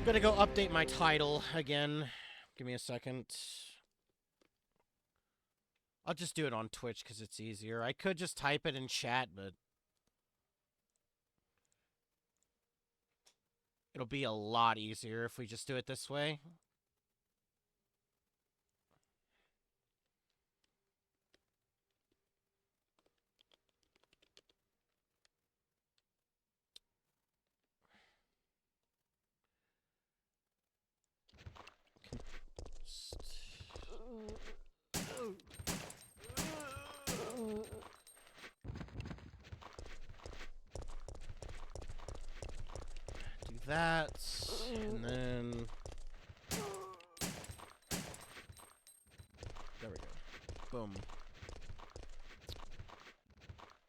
Gonna go update my title again. Give me a second. I'll just do it on Twitch because it's easier. I could just type it in chat, but it'll be a lot easier if we just do it this way. Do that, and then there we go. Boom.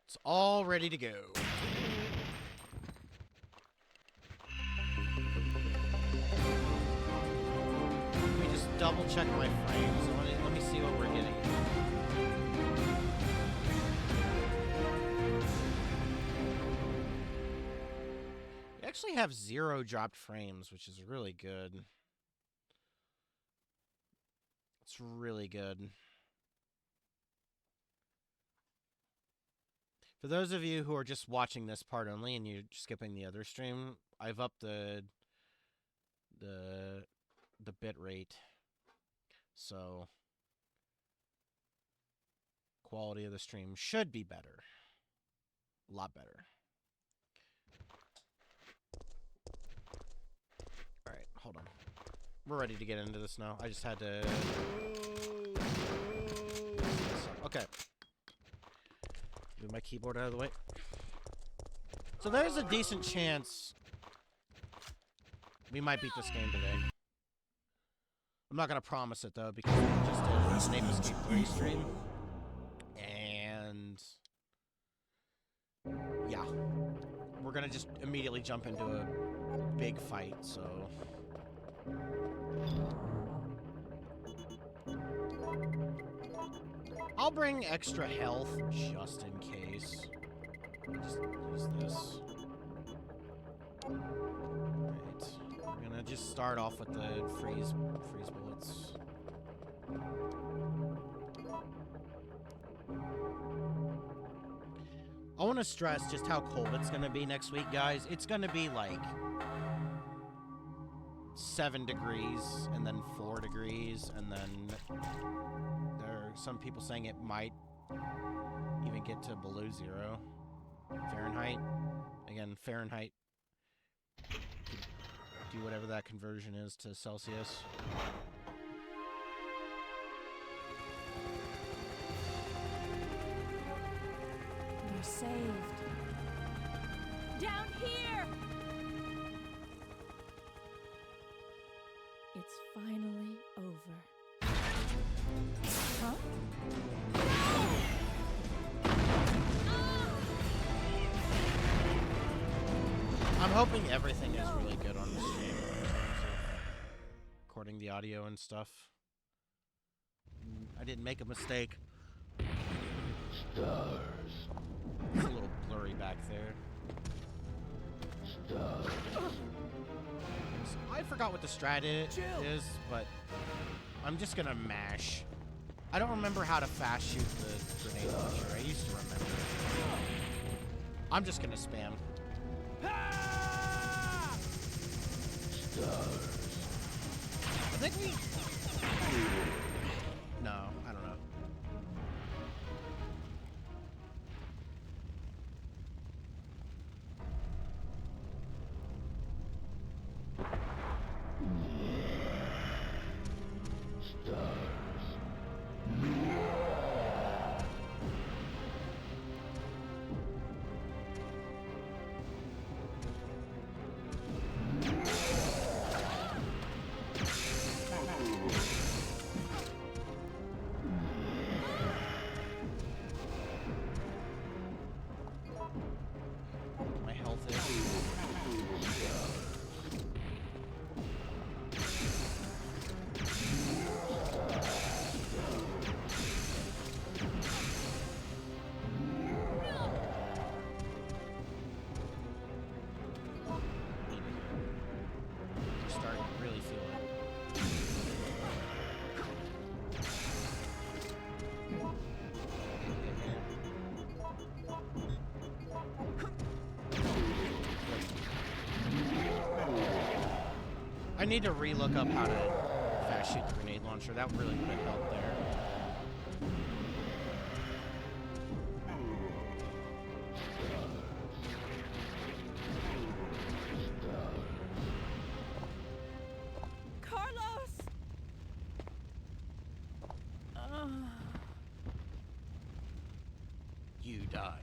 It's all ready to go. Let me just double check my frames. Let me see what we're getting. We actually have 0 dropped frames, which is really good. It's really good. For those of you who are just watching this part only and you're skipping the other stream, I've upped the bit rate. So quality of the stream should be better. A lot better. Alright, hold on. We're ready to get into this now. I just had to... Okay. Move my keyboard out of the way. So there's a decent chance we might beat this game today. I'm not going to promise it, though, because we just did an Ape Escape 3 stream. And... yeah. We're going to just immediately jump into a big fight, so... I'll bring extra health just in case. Just use this. Right. We're gonna just start off with the freeze bullets. I want to stress just how cold it's gonna be next week, guys. It's gonna be like 7 degrees and then 4 degrees, and then there are some people saying it might even get to below 0 Fahrenheit. Again, Fahrenheit, do whatever that conversion is to Celsius. We're saved. Down here! It's finally over. Huh? I'm hoping everything is really good on the stream in terms of recording the audio and stuff. I didn't make a mistake. Stars. It's a little blurry back there. Stars. I forgot what the strat is, but I'm just gonna mash. I don't remember how to fast shoot the grenade launcher. I used to remember. I'm just gonna spam. Stars. I think we... No, I don't know. really feel it. I need to re-look up how to fast shoot the grenade launcher. That really would have helped there. Carlos! You died.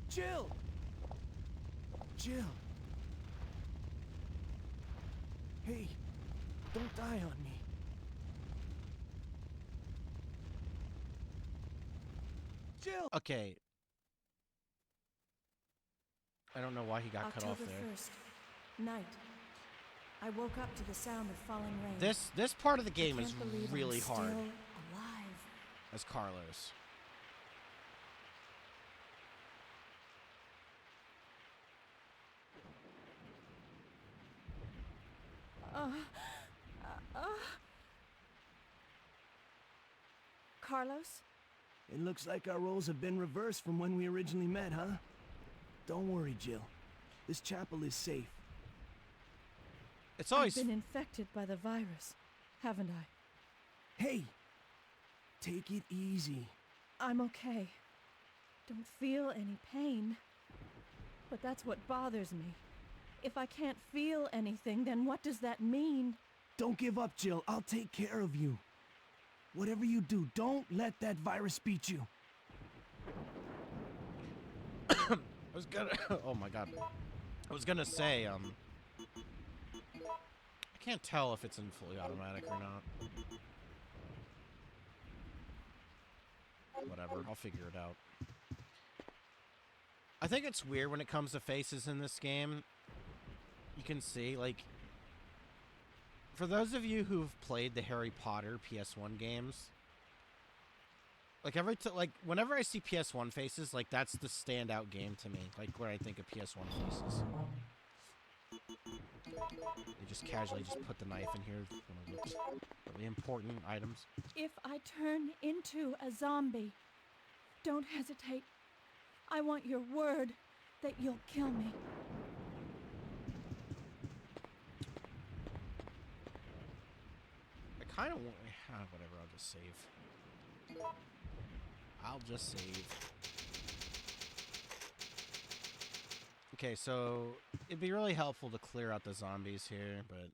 Jill! Jill! Hey, don't die on me. Jill! Okay. I don't know why he got cut off October there. 1st, night. I woke up to the sound of falling rain. This part of the game I is can't believe really I'm hard still alive. as Carlos. Carlos? It looks like our roles have been reversed from when we originally met, huh? Don't worry, Jill. This chapel is safe. It's always I've been infected by the virus, haven't I? Hey! Take it easy. I'm okay. Don't feel any pain. But that's what bothers me. If I can't feel anything, then what does that mean? Don't give up, Jill. I'll take care of you. Whatever you do, don't let that virus beat you. I was gonna oh my god. I was gonna say, I can't tell if it's in fully automatic or not. Whatever, I'll figure it out. I think it's weird when it comes to faces in this game. You can see, like, for those of you who've played the Harry Potter PS1 games, like whenever I see PS1 faces, like that's the standout game to me. Like when I think of PS1 faces, they just casually just put the knife in here. One of the really important items. If I turn into a zombie, don't hesitate. I want your word that you'll kill me. I kind of want... whatever, I'll just save. I'll just save. Okay, so it'd be really helpful to clear out the zombies here, but...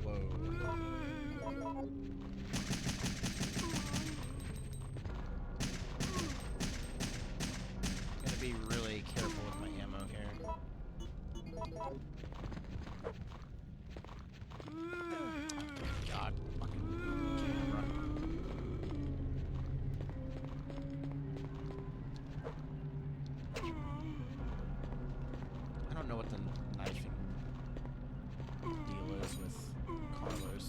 Whoa. Gotta be really careful with my ammo here. God, fucking camera. I don't know what the knifing deal is with Carlos.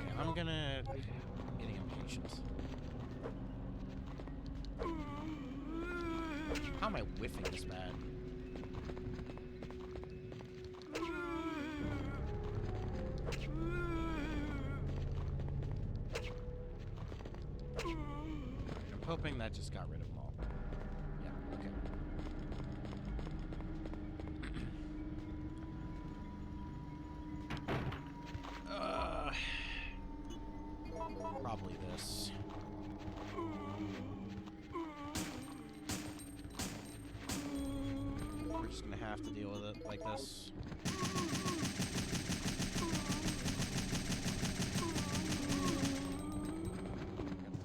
Okay, I'm gonna... I'm getting impatient. How am I whiffing this bad? I'm hoping that just got rid of them all. Yeah, okay. Probably this. We're just gonna have to deal with it like this.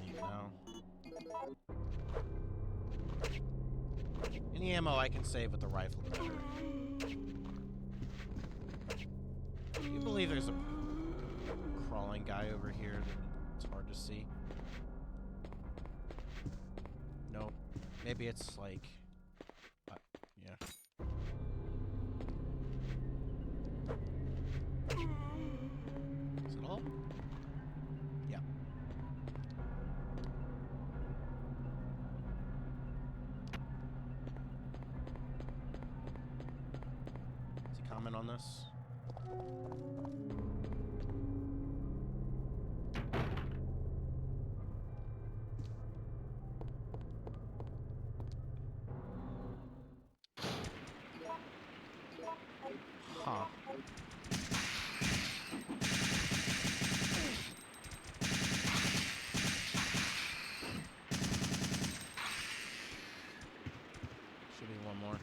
Leave now. Any ammo I can save with the rifle, the better. Do you believe there's a crawling guy over here that it's hard to see? No. Maybe it's like... yeah. Is it all? Yeah. Does he comment on this? Huh. Should be one more.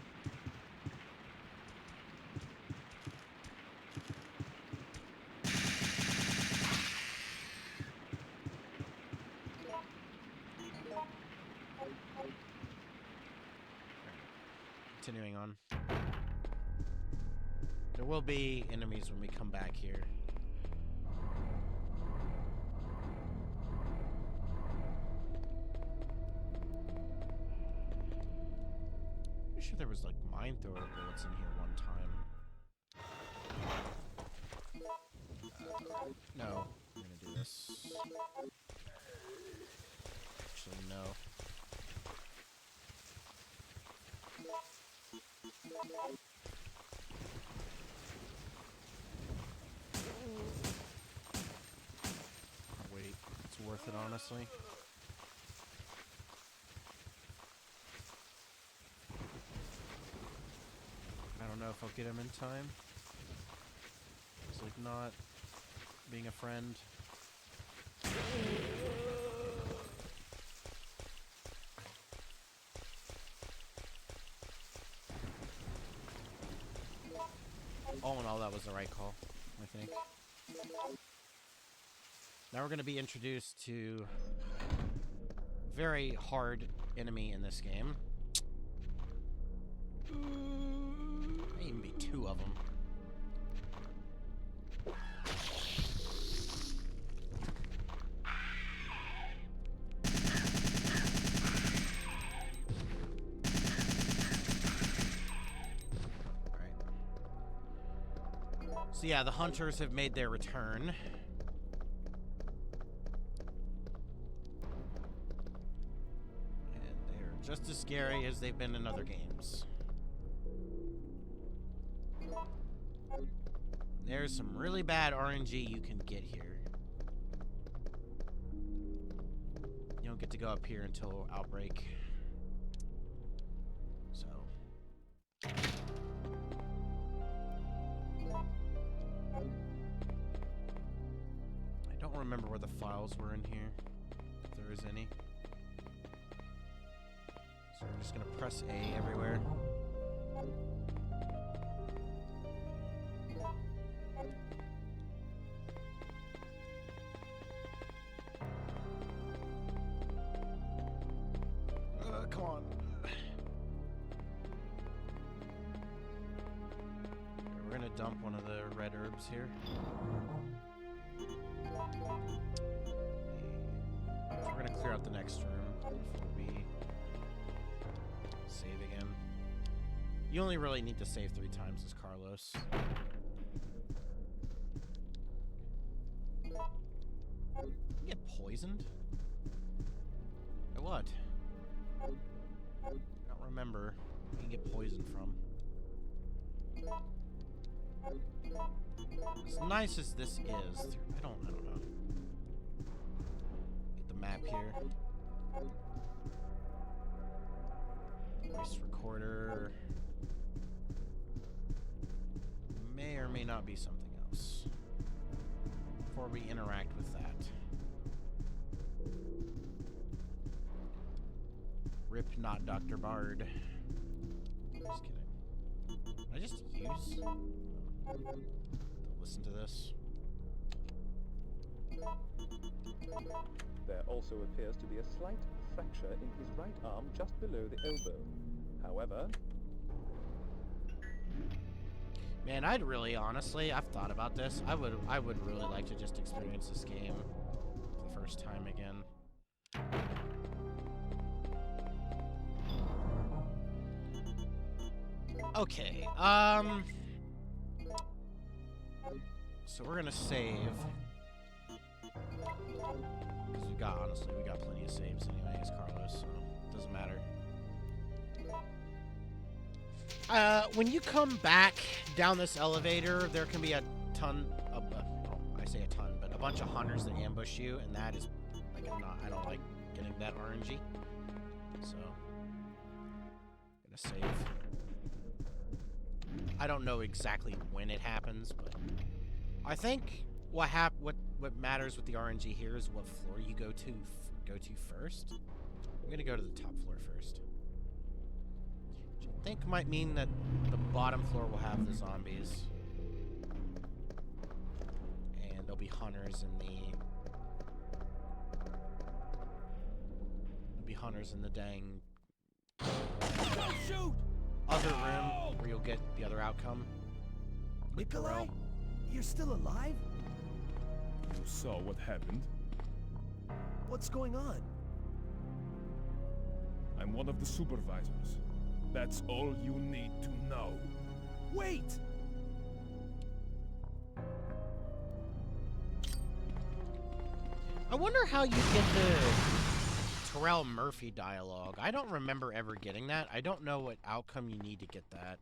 Continuing on. There will be enemies when we come back here. I'm sure there was like mine thrower bullets in here one time. No, I'm gonna do this. Actually, no. Oh, wait, it's worth it, honestly. I don't know if I'll get him in time. It's like not being a friend. All in all, that was the right call, I think. Now we're going to be introduced to a very hard enemy in this game. May even be two of them. So yeah, the hunters have made their return. And they're just as scary as they've been in other games. There's some really bad RNG you can get here. You don't get to go up here until Outbreak. So... I don't remember where the files were in here, if there is any. So we're just gonna press A everywhere. Come on. We're gonna dump one of the red herbs here. We're gonna clear out the next room before we save again. You only really need to save 3 times as Carlos. You get poisoned? By what? I don't remember where you get poisoned from. As nice as this is, I don't know. Get the map here. Voice recorder. May or may not be something else. Before we interact with that. Rip not Dr. Bard. Just kidding. Did I just use? Listen to this. There also appears to be a slight fracture in his right arm just below the elbow. However... Man, I'd really, honestly, I've thought about this. I would really like to just experience this game for the first time again. Okay, so we're gonna save. Because honestly, we got plenty of saves anyways, Carlos, so it doesn't matter. When you come back down this elevator, there can be a ton of, well, I say a ton, but a bunch of hunters that ambush you, and that is, like, I don't like getting that RNG. So, gonna save. I don't know exactly when it happens, but I think what matters with the RNG here is what floor you go to first. I'm gonna go to the top floor first. Which I think might mean that the bottom floor will have the zombies. And there'll be hunters in the dang Shoot! other room where you'll get the other outcome. With Nikolai? Terrell. You're still alive? You saw what happened. What's going on? I'm one of the supervisors. That's all you need to know. Wait! I wonder how you get the Terrell Murphy dialogue. I don't remember ever getting that. I don't know what outcome you need to get that.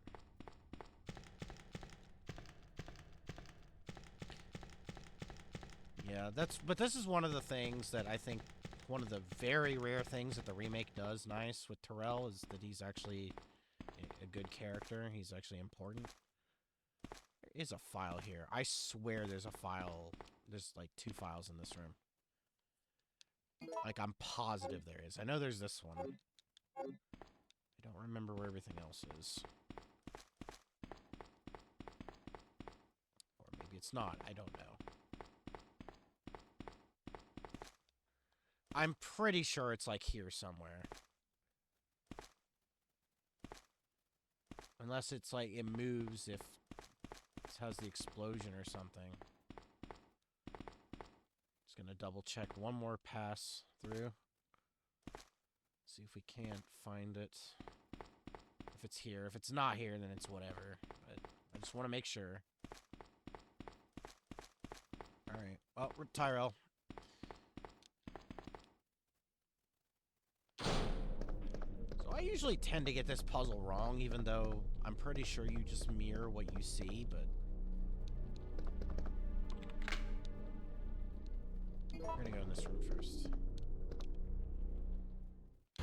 Yeah, but this is one of the things that I think, one of the very rare things that the remake does nice with Terrell is that he's actually a good character. He's actually important. There is a file here. I swear there's a file. There's like 2 files in this room. Like, I'm positive there is. I know there's this one. I don't remember where everything else is. Or maybe it's not. I don't know. I'm pretty sure it's, like, here somewhere. Unless it's, like, it moves if it has the explosion or something. Just gonna double check one more pass through. See if we can't find it. If it's here. If it's not here, then it's whatever. But I just want to make sure. Alright. Well, Tyrell. So I usually tend to get this puzzle wrong, even though I'm pretty sure you just mirror what you see, but... We're gonna go in this room first. I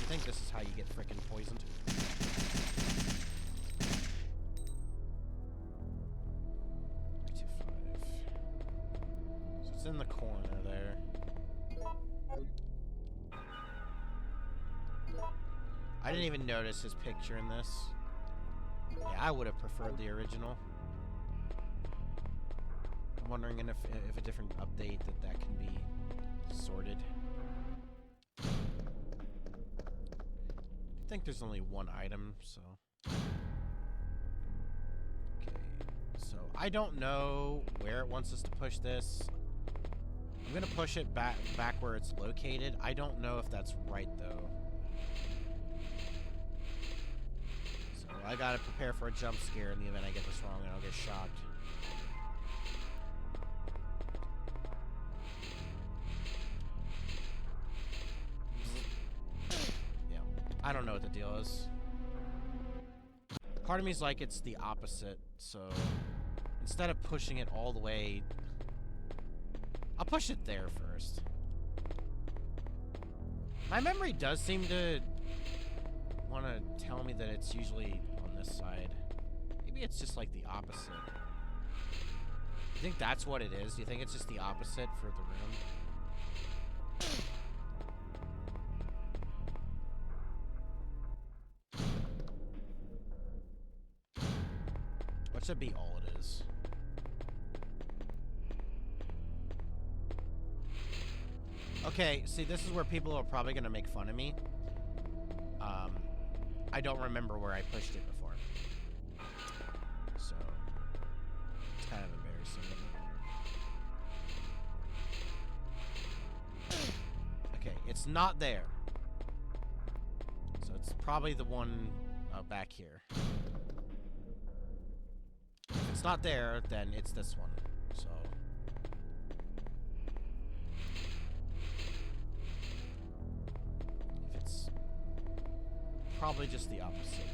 think this is how you get frickin' poisoned. 325. So it's in the corner there. I didn't even notice his picture in this. Yeah, I would have preferred the original. I'm wondering if a different update that can be sorted. I think there's only one item, so... Okay, so I don't know where it wants us to push this. I'm gonna push it back where it's located. I don't know if that's right, though. So I gotta prepare for a jump scare in the event I get this wrong and I'll get shocked. I don't know what the deal is. Part of me is like it's the opposite, so instead of pushing it all the way, I'll push it there first. My memory does seem to want to tell me that it's usually on this side. Maybe it's just like the opposite. You think that's what it is? Do you think it's just the opposite for the room? Should be all it is. Okay, see, this is where people are probably gonna make fun of me. I don't remember where I pushed it before. So, it's kind of embarrassing. Okay, it's not there. So it's probably the one back here. If it's not there, then it's this one. So. If it's probably just the opposite.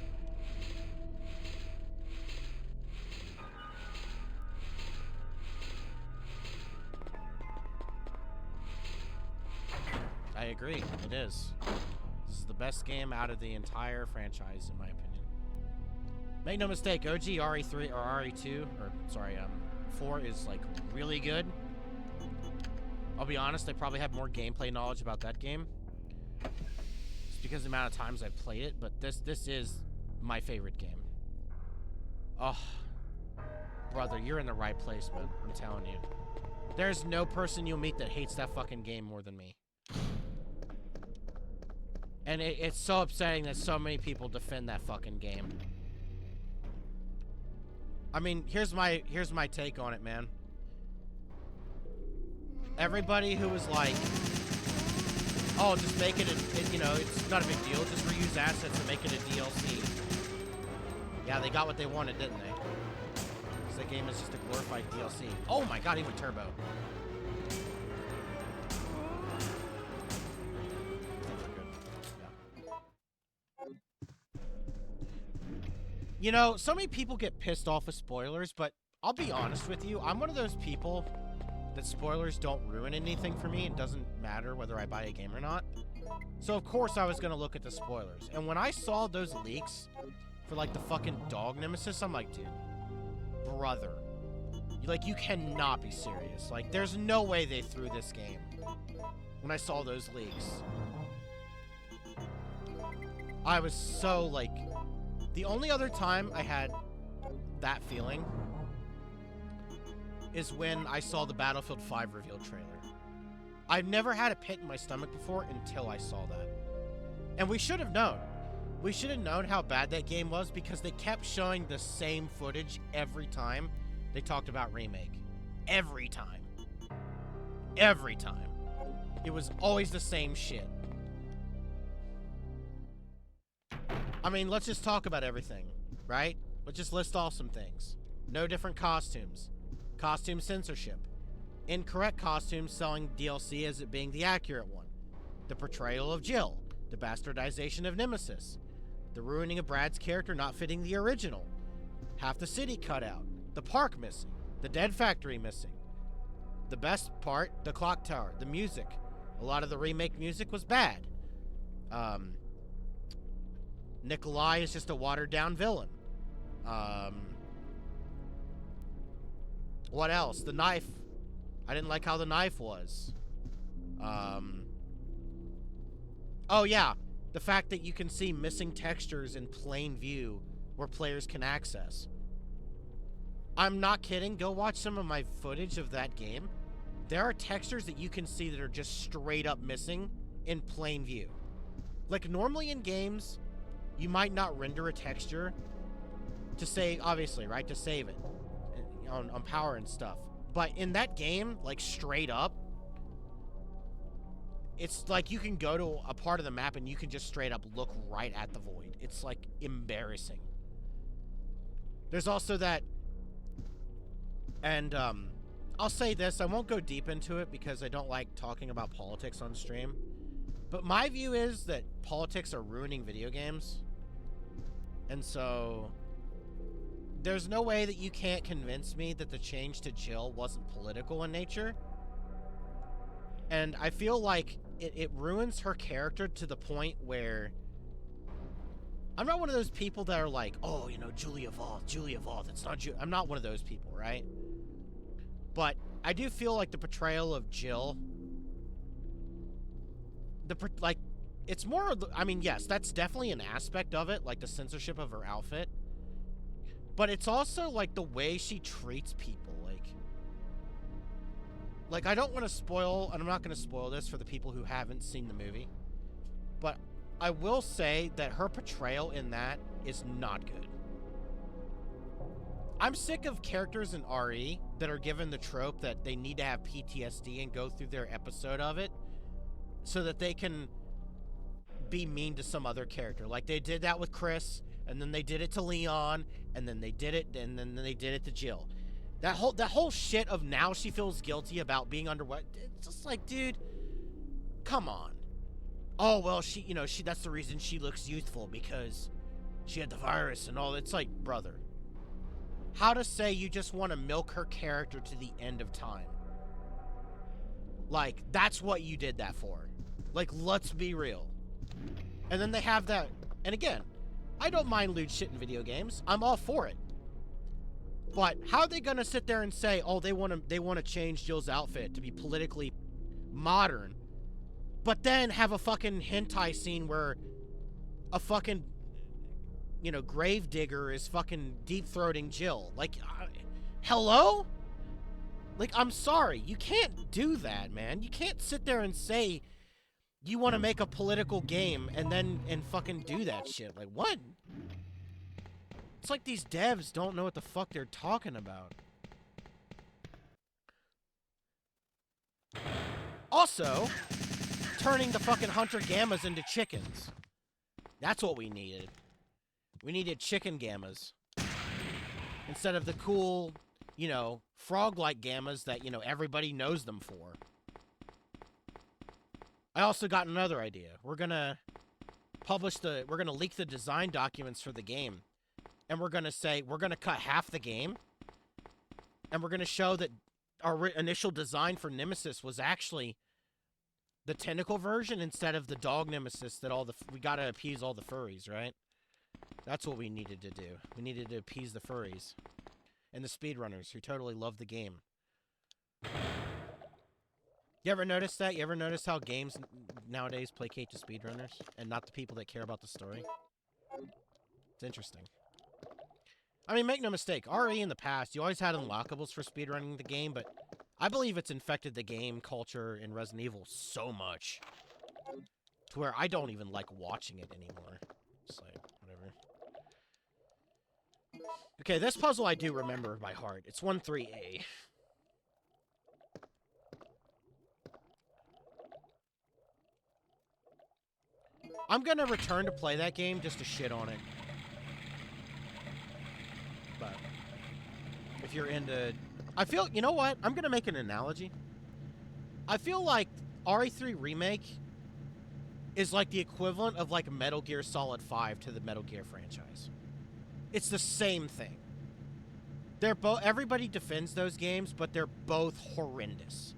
I agree, it is. This is the best game out of the entire franchise, in my opinion. Make no mistake, OG RE3 or RE2, or sorry, 4 is like really good. I'll be honest, I probably have more gameplay knowledge about that game. It's because of the amount of times I've played it, but this is my favorite game. Oh, brother, you're in the right place, man. I'm telling you. There's no person you'll meet that hates that fucking game more than me. And it's so upsetting that so many people defend that fucking game. I mean, here's my take on it, man. Everybody who was like, oh, just make it, you know, it's not a big deal. Just reuse assets and make it a DLC. Yeah, they got what they wanted, didn't they? Because the game is just a glorified DLC. Oh my god, even Turbo. You know, so many people get pissed off with spoilers, but I'll be honest with you. I'm one of those people that spoilers don't ruin anything for me. It doesn't matter whether I buy a game or not. So, of course, I was going to look at the spoilers. And when I saw those leaks for, like, the fucking dog nemesis, I'm like, dude, brother. Like, you cannot be serious. Like, there's no way they threw this game when I saw those leaks. I was so, like... The only other time I had that feeling is when I saw the Battlefield 5 reveal trailer. I've never had a pit in my stomach before until I saw that. And we should have known. We should have known how bad that game was because they kept showing the same footage every time they talked about remake. Every time. Every time. It was always the same shit. I mean, let's just talk about everything, right? Let's just list off some things. No different costumes. Costume censorship. Incorrect costumes selling DLC as it being the accurate one. The portrayal of Jill. The bastardization of Nemesis. The ruining of Brad's character not fitting the original. Half the city cut out. The park missing. The dead factory missing. The best part, the clock tower. The music. A lot of the remake music was bad. Nikolai is just a watered-down villain. What else? The knife. I didn't like how the knife was. Oh, yeah. The fact that you can see missing textures in plain view where players can access. I'm not kidding. Go watch some of my footage of that game. There are textures that you can see that are just straight up missing in plain view. Like, normally in games... You might not render a texture to save, obviously, right? To save it on power and stuff. But in that game, like straight up, it's like you can go to a part of the map and you can just straight up look right at the void. It's like embarrassing. There's also that, and I'll say this, I won't go deep into it because I don't like talking about politics on stream. But my view is that politics are ruining video games. And so, there's no way that you can't convince me that the change to Jill wasn't political in nature. And I feel like it ruins her character to the point where... I'm not one of those people that are like, oh, you know, Julia Voth, it's not I'm not one of those people, right? But I do feel like the portrayal of Jill... it's more, I mean, yes, that's definitely an aspect of it, like the censorship of her outfit. But it's also, like, the way she treats people, like, I don't want to spoil, and I'm not going to spoil this for the people who haven't seen the movie. But I will say that her portrayal in that is not good. I'm sick of characters in RE that are given the trope that they need to have PTSD and go through their episode of it so that they can... be mean to some other character. Like they did that with Chris, And then they did it to Leon, and then they did it, and then they did it to Jill. That whole shit of now she feels guilty about being underweight. It's just like, dude, come on. Oh, well, she, you know, that's the reason she looks youthful, because she had the virus and all. It's like, brother, how to say you just want to milk her character to the end of time? Like, that's what you did that for. Like, let's be real. And then they have that, and again, I don't mind lewd shit in video games. I'm all for it. But how are they gonna sit there and say, oh, they want to change Jill's outfit to be politically modern, but then have a fucking hentai scene where a fucking, you know, gravedigger is fucking deep-throating Jill? Like, hello? Like, I'm sorry. You can't do that, man. You can't sit there and say you want to make a political game and fucking do that shit. Like, what? It's like these devs don't know what the fuck they're talking about. Also, turning the fucking hunter gammas into chickens. That's what we needed. We needed chicken gammas. Instead of the cool, you know, frog-like gammas that, you know, everybody knows them for. I also got another idea. We're gonna leak the design documents for the game. And we're gonna say, we're gonna cut half the game. And we're gonna show that our initial design for Nemesis was actually the tentacle version instead of the dog Nemesis that we gotta appease all the furries, right? That's what we needed to do. We needed to appease the furries. And the speedrunners who totally love the game. You ever notice that? You ever notice how games nowadays placate to speedrunners and not the people that care about the story? It's interesting. I mean, make no mistake, RE in the past, you always had unlockables for speedrunning the game, but I believe it's infected the game culture in Resident Evil so much to where I don't even like watching it anymore. It's like, whatever. Okay, this puzzle I do remember by heart. It's 1-3A. I'm gonna return to play that game just to shit on it. But if you're into... I feel... You know what? I'm gonna make an analogy. I feel like RE3 Remake is like the equivalent of like Metal Gear Solid 5 to the Metal Gear franchise. It's the same thing. They're both... Everybody defends those games, but they're both horrendous.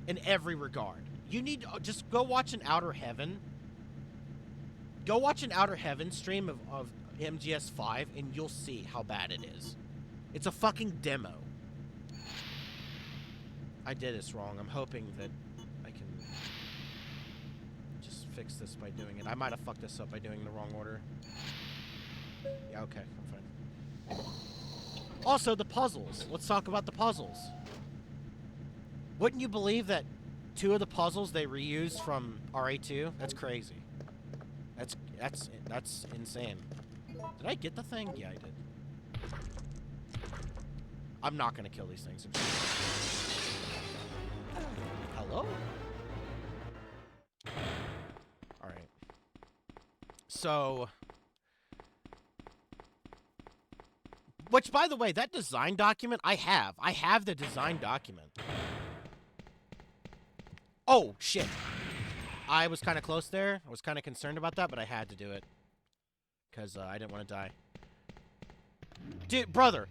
In every regard. You need to just go watch an Outer Heaven. Go watch an Outer Heaven stream of MGS5, and you'll see how bad it is. It's a fucking demo. I did this wrong. I'm hoping that I can just fix this by doing it. I might have fucked this up by doing the wrong order. Yeah, okay. I'm fine. Also, the puzzles. Let's talk about the puzzles. Wouldn't you believe that 2 of the puzzles they reused from RE2? That's crazy. That's insane. Did I get the thing? Yeah, I did. I'm not gonna kill these things. Hello? Alright. So... Which, by the way, that design document, I have. I have the design document. Oh, shit. I was kind of close there. I was kind of concerned about that, but I had to do it. Because I didn't want to die. Dude, brother.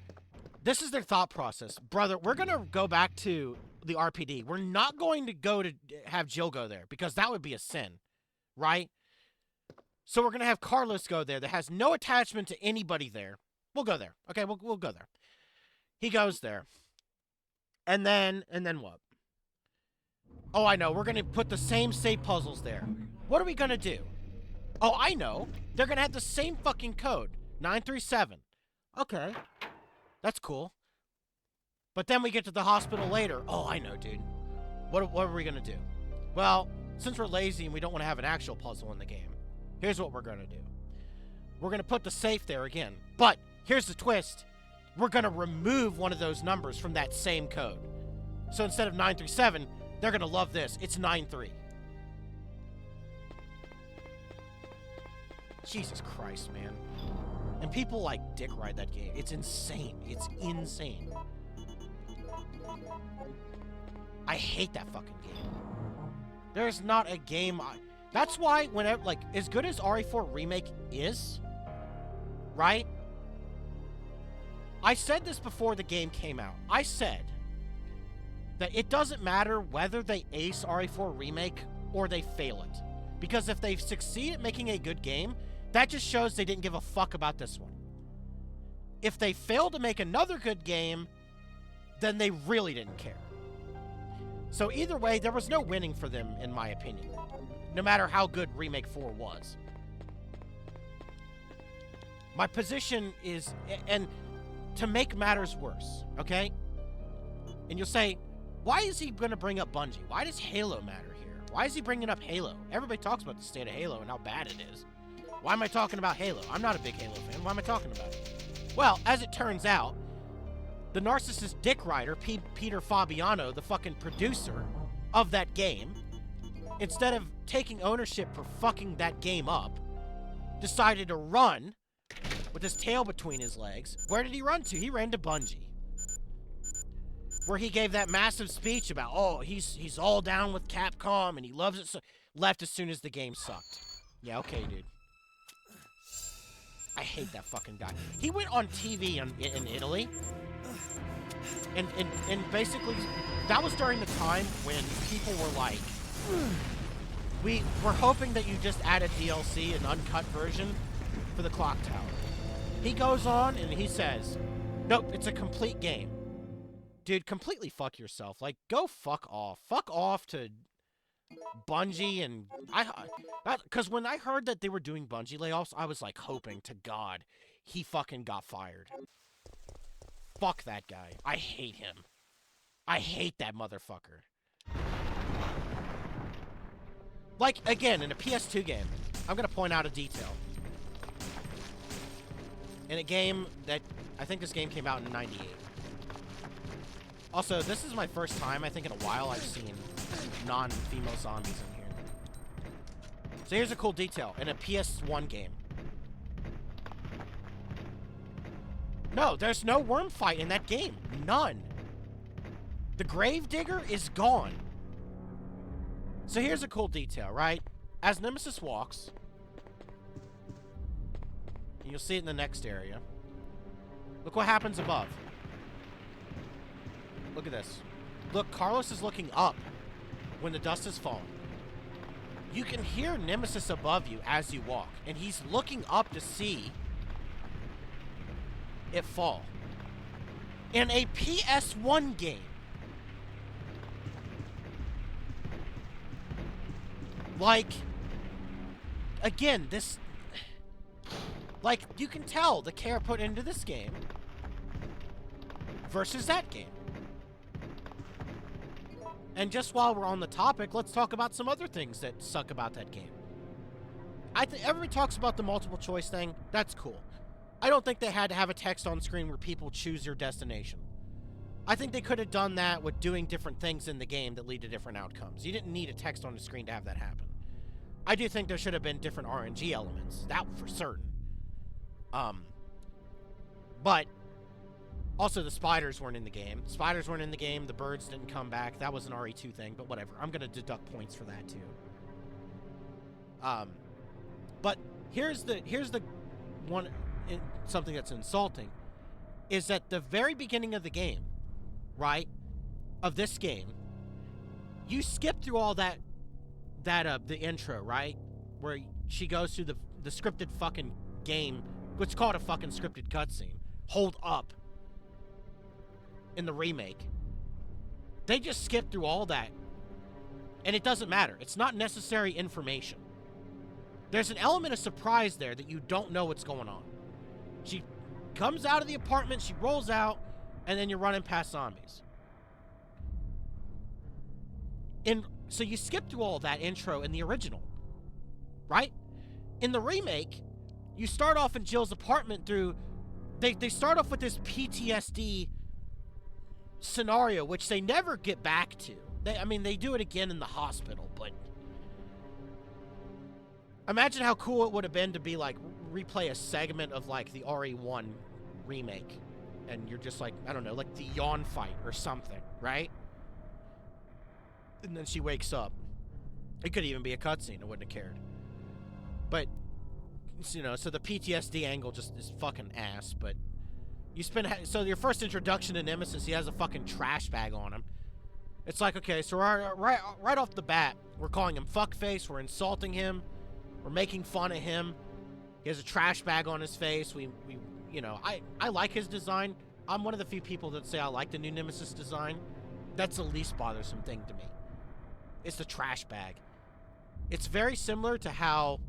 This is their thought process. Brother, we're going to go back to the RPD. We're not going to go to have Jill go there. Because that would be a sin. Right? So we're going to have Carlos go there that has no attachment to anybody there. We'll go there. Okay, we'll go there. He goes there. And then what? Oh, I know. We're going to put the same save puzzles there. What are we going to do? Oh, I know. They're going to have the same fucking code. 937. Okay. That's cool. But then we get to the hospital later. Oh, I know, dude. What are we going to do? Well, since we're lazy and we don't want to have an actual puzzle in the game, here's what we're going to do. We're going to put the safe there again. But here's the twist. We're going to remove one of those numbers from that same code. So instead of 937... they're going to love this. It's 9-3. Jesus Christ, man. And people, like, dick ride that game. It's insane. It's insane. I hate that fucking game. There's not a game... That's why whenever, like, as good as RE4 Remake is, right? I said this before the game came out. I said that it doesn't matter whether they ace RE4 Remake or they fail it. Because if they succeed at making a good game, that just shows they didn't give a fuck about this one. If they fail to make another good game, then they really didn't care. So either way, there was no winning for them, in my opinion. No matter how good Remake 4 was. My position is, and to make matters worse, okay? And you'll say, why is he going to bring up Bungie? Why does Halo matter here? Why is he bringing up Halo? Everybody talks about the state of Halo and how bad it is. Why am I talking about Halo? I'm not a big Halo fan. Why am I talking about it? Well, as it turns out, the narcissist dick rider, Peter Fabiano, the fucking producer of that game, instead of taking ownership for fucking that game up, decided to run with his tail between his legs. Where did he run to? He ran to Bungie. Where he gave that massive speech about, oh, he's all down with Capcom and he loves it so... Left as soon as the game sucked. Yeah, okay, dude. I hate that fucking guy. He went on TV in Italy. And basically, that was during the time when people were like, we're hoping that you just add a DLC, an uncut version, for the Clock Tower. He goes on and he says, nope, it's a complete game. Dude, completely fuck yourself. Like, go fuck off. Fuck off to Bungie and... Because when I heard that they were doing Bungie layoffs, I was like hoping to God he fucking got fired. Fuck that guy. I hate him. I hate that motherfucker. Like, again, in a PS2 game, I'm gonna point out a detail. In a game that... I think this game came out in '98. Also, this is my first time, I think in a while, I've seen non-female zombies in here. So here's a cool detail. In a PS1 game. No, there's no worm fight in that game. None. The Gravedigger is gone. So here's a cool detail, right? As Nemesis walks, and you'll see it in the next area. Look what happens above. Look at this. Look, Carlos is looking up when the dust is falling. You can hear Nemesis above you as you walk, and he's looking up to see it fall. In a PS1 game. Like, again, this... Like, you can tell the care put into this game versus that game. And just while we're on the topic, let's talk about some other things that suck about that game. Everybody talks about the multiple choice thing. That's cool. I don't think they had to have a text on screen where people choose their destination. I think they could have done that with doing different things in the game that lead to different outcomes. You didn't need a text on the screen to have that happen. I do think there should have been different RNG elements. That for certain. But also the spiders weren't in the game. Spiders weren't in the game. The birds didn't come back. That was an RE2 thing, but whatever. I'm going to deduct points for that too. But here's the one... something that's insulting is at the very beginning of the game, right, of this game, you skip through all the intro, right, where she goes through the scripted fucking game, what's called a fucking scripted cutscene. Hold up. In the remake, they just skip through all that, and it doesn't matter. It's not necessary information. There's an element of surprise there that you don't know what's going on. She comes out of the apartment, she rolls out, and then you're running past zombies. So you skip through all that intro in the original, right? In the remake, you start off in Jill's apartment through... They start off with this PTSD scenario, which they never get back to. They do it again in the hospital, but... Imagine how cool it would have been to be like replay a segment of like the RE1 remake, and you're just like, I don't know, like the yawn fight or something, right? And then she wakes up. It could even be a cutscene. I wouldn't have cared. But, you know, so the PTSD angle just is fucking ass. But you spend, so your first introduction to Nemesis, he has a fucking trash bag on him. It's like, okay, so right off the bat, we're calling him fuckface. We're insulting him. We're making fun of him. He has a trash bag on his face. We you know, I like his design. I'm one of the few people that say I like the new Nemesis design. That's the least bothersome thing to me. It's the trash bag. It's very similar to how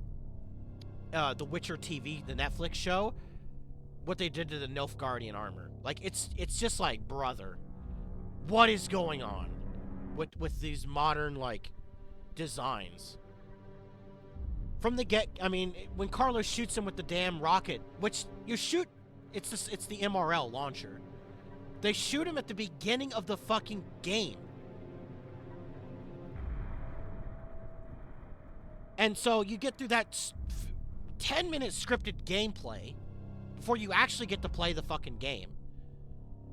The Witcher TV, the Netflix show, what they did to the Nilfgaardian armor. Like, it's just like, brother, what is going on with these modern, like, designs? From the I mean, when Carlos shoots him with the damn rocket, which you shoot, it's the MRL launcher. They shoot him at the beginning of the fucking game. And so you get through that 10-minute scripted gameplay before you actually get to play the fucking game,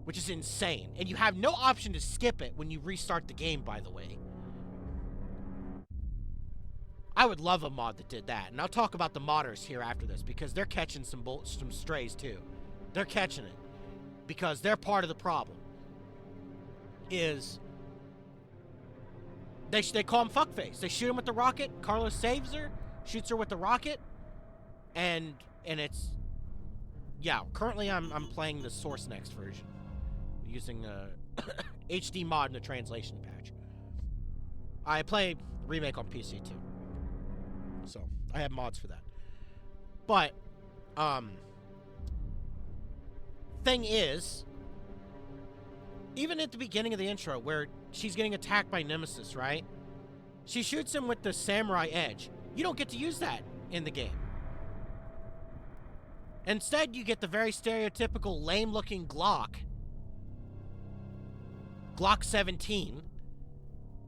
which is insane. And you have no option to skip it when you restart the game, by the way. I would love a mod that did that. And I'll talk about the modders here after this, because they're catching some strays too. They're catching it because they're part of the problem. Is they call him fuckface. They shoot him with the rocket. Carlos saves her, shoots her with the rocket, and it's, yeah. Currently, I'm playing the Source Next version using HD mod in the translation patch. I play remake on PC too, so I have mods for that. But thing is, even at the beginning of the intro, where she's getting attacked by Nemesis, right? She shoots him with the samurai edge. You don't get to use that in the game. Instead, you get the very stereotypical lame-looking Glock 17,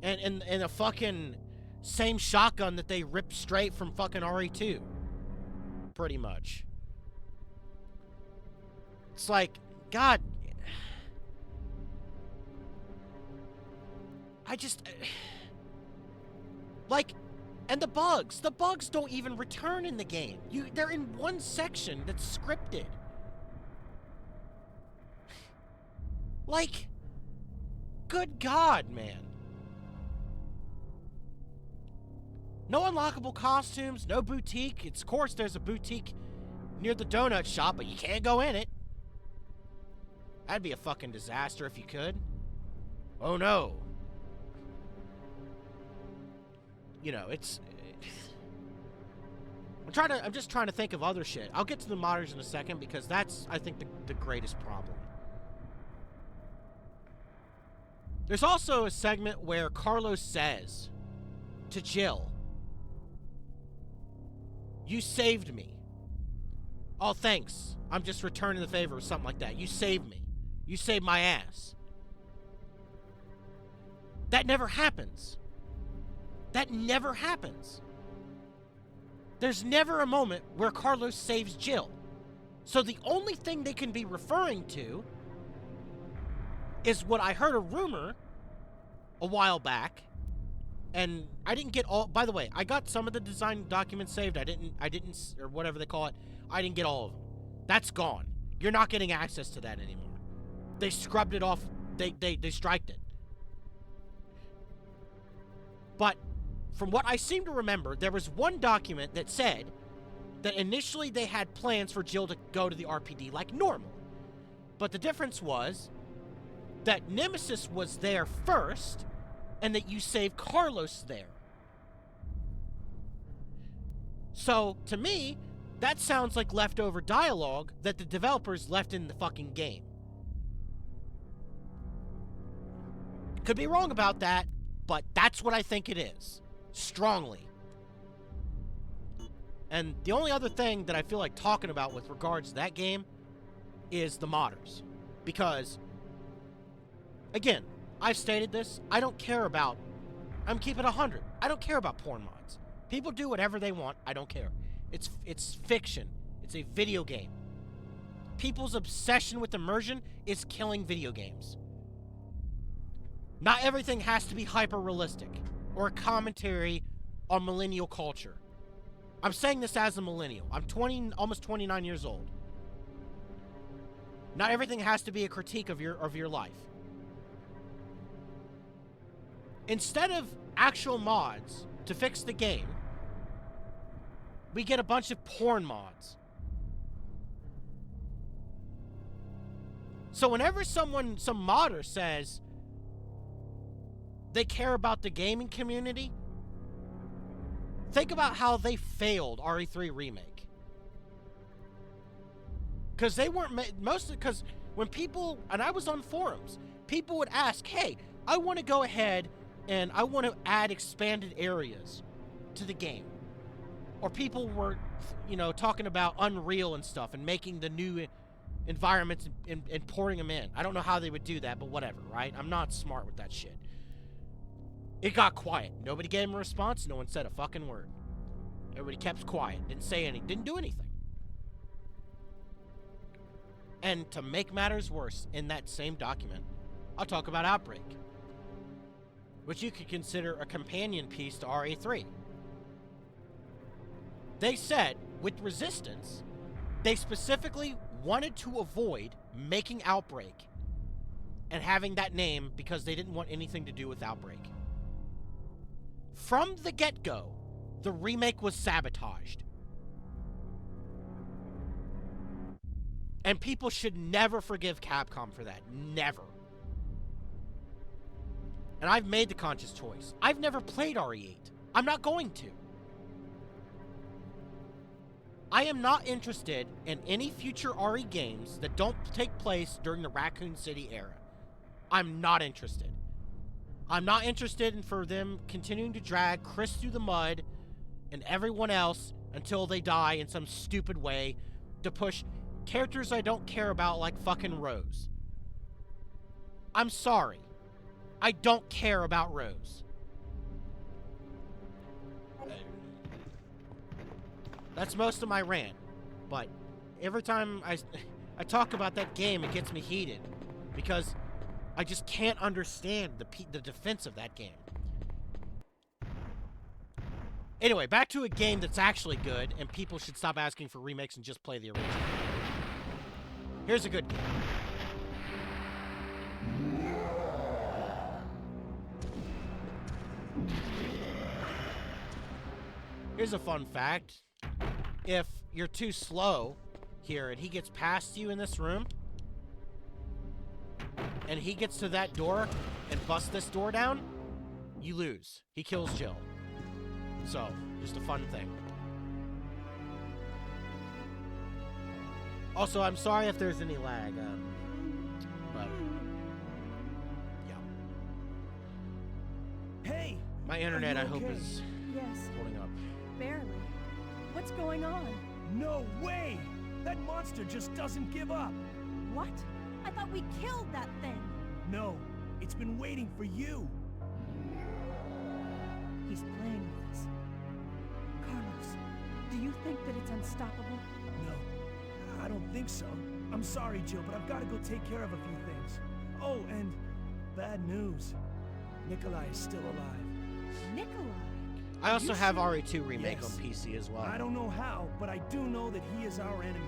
and a fucking same shotgun that they ripped straight from fucking RE2, pretty much. It's like, God, I just, like, and the bugs don't even return in the game. They're in one section that's scripted. Like, good God, man. No unlockable costumes, no boutique. Of course, there's a boutique near the donut shop, but you can't go in it. That'd be a fucking disaster if you could. Oh no. You know, I'm just trying to think of other shit. I'll get to the modders in a second, because that's, I think, the greatest problem. There's also a segment where Carlos says to Jill, "You saved me. Oh, thanks. I'm just returning the favor," or something like that. You saved me. You saved my ass. That never happens. That never happens. There's never a moment where Carlos saves Jill. So the only thing they can be referring to is what I heard a rumor a while back, and I didn't get all, by the way, I got some of the design documents saved. I didn't, or whatever they call it, I didn't get all of them. That's gone. You're not getting access to that anymore. They scrubbed it off. They striked it. But from what I seem to remember, there was one document that said that initially they had plans for Jill to go to the RPD like normal. But the difference was that Nemesis was there first, and that you saved Carlos there. So, to me, that sounds like leftover dialogue that the developers left in the fucking game. Could be wrong about that, but that's what I think it is. Strongly. And the only other thing that I feel like talking about with regards to that game is the modders. Because, again, I've stated this, I don't care about, I'm keeping it 100. I don't care about porn mods. People do whatever they want. I don't care. It's fiction. It's a video game. People's obsession with immersion is killing video games. Not everything has to be hyper-realistic or a commentary on millennial culture. I'm saying this as a millennial. I'm almost 29 years old. Not everything has to be a critique of your life. Instead of actual mods to fix the game, we get a bunch of porn mods. So whenever some modder says they care about the gaming community, think about how they failed RE3 Remake. Because they weren't because when people, and I was on forums, people would ask, hey, I want to go ahead and I want to add expanded areas to the game. Or people were, talking about Unreal and stuff and making the new environments and porting them in. I don't know how they would do that, but whatever, right? I'm not smart with that shit. It got quiet. Nobody gave him a response. No one said a fucking word. Everybody kept quiet. Didn't say anything. Didn't do anything. And to make matters worse, in that same document, I'll talk about Outbreak, which you could consider a companion piece to RE3. They said, with Resistance, they specifically wanted to avoid making Outbreak and having that name because they didn't want anything to do with Outbreak. From the get-go, the remake was sabotaged. And people should never forgive Capcom for that. Never. And I've made the conscious choice. I've never played RE8. I'm not going to. I am not interested in any future RE games that don't take place during the Raccoon City era. I'm not interested. I'm not interested in for them continuing to drag Chris through the mud and everyone else until they die in some stupid way to push characters I don't care about like fucking Rose. I'm sorry. I don't care about Rose. That's most of my rant. But every time I talk about that game, it gets me heated. Because I just can't understand the defense of that game. Anyway, back to a game that's actually good, and people should stop asking for remakes and just play the original. Here's a good game. Here's a fun fact. If you're too slow here and he gets past you in this room, and he gets to that door and busts this door down, you lose. He kills Jill. So, just a fun thing. Also, I'm sorry if there's any lag, but yeah. Hey! My internet, Are I you hope, okay? is Yes, holding up. barely. What's going on? No way! That monster just doesn't give up! What? I thought we killed that thing. No, it's been waiting for you! He's playing with us. Carlos, do you think that it's unstoppable? No, I don't think so. I'm sorry, Jill, but I've got to go take care of a few things. Oh, and bad news. Nikolai is still alive. Nikolai? I also You have sure? RE2 Remake Yes. on PC as well. I don't know how, but I do know that he is our enemy.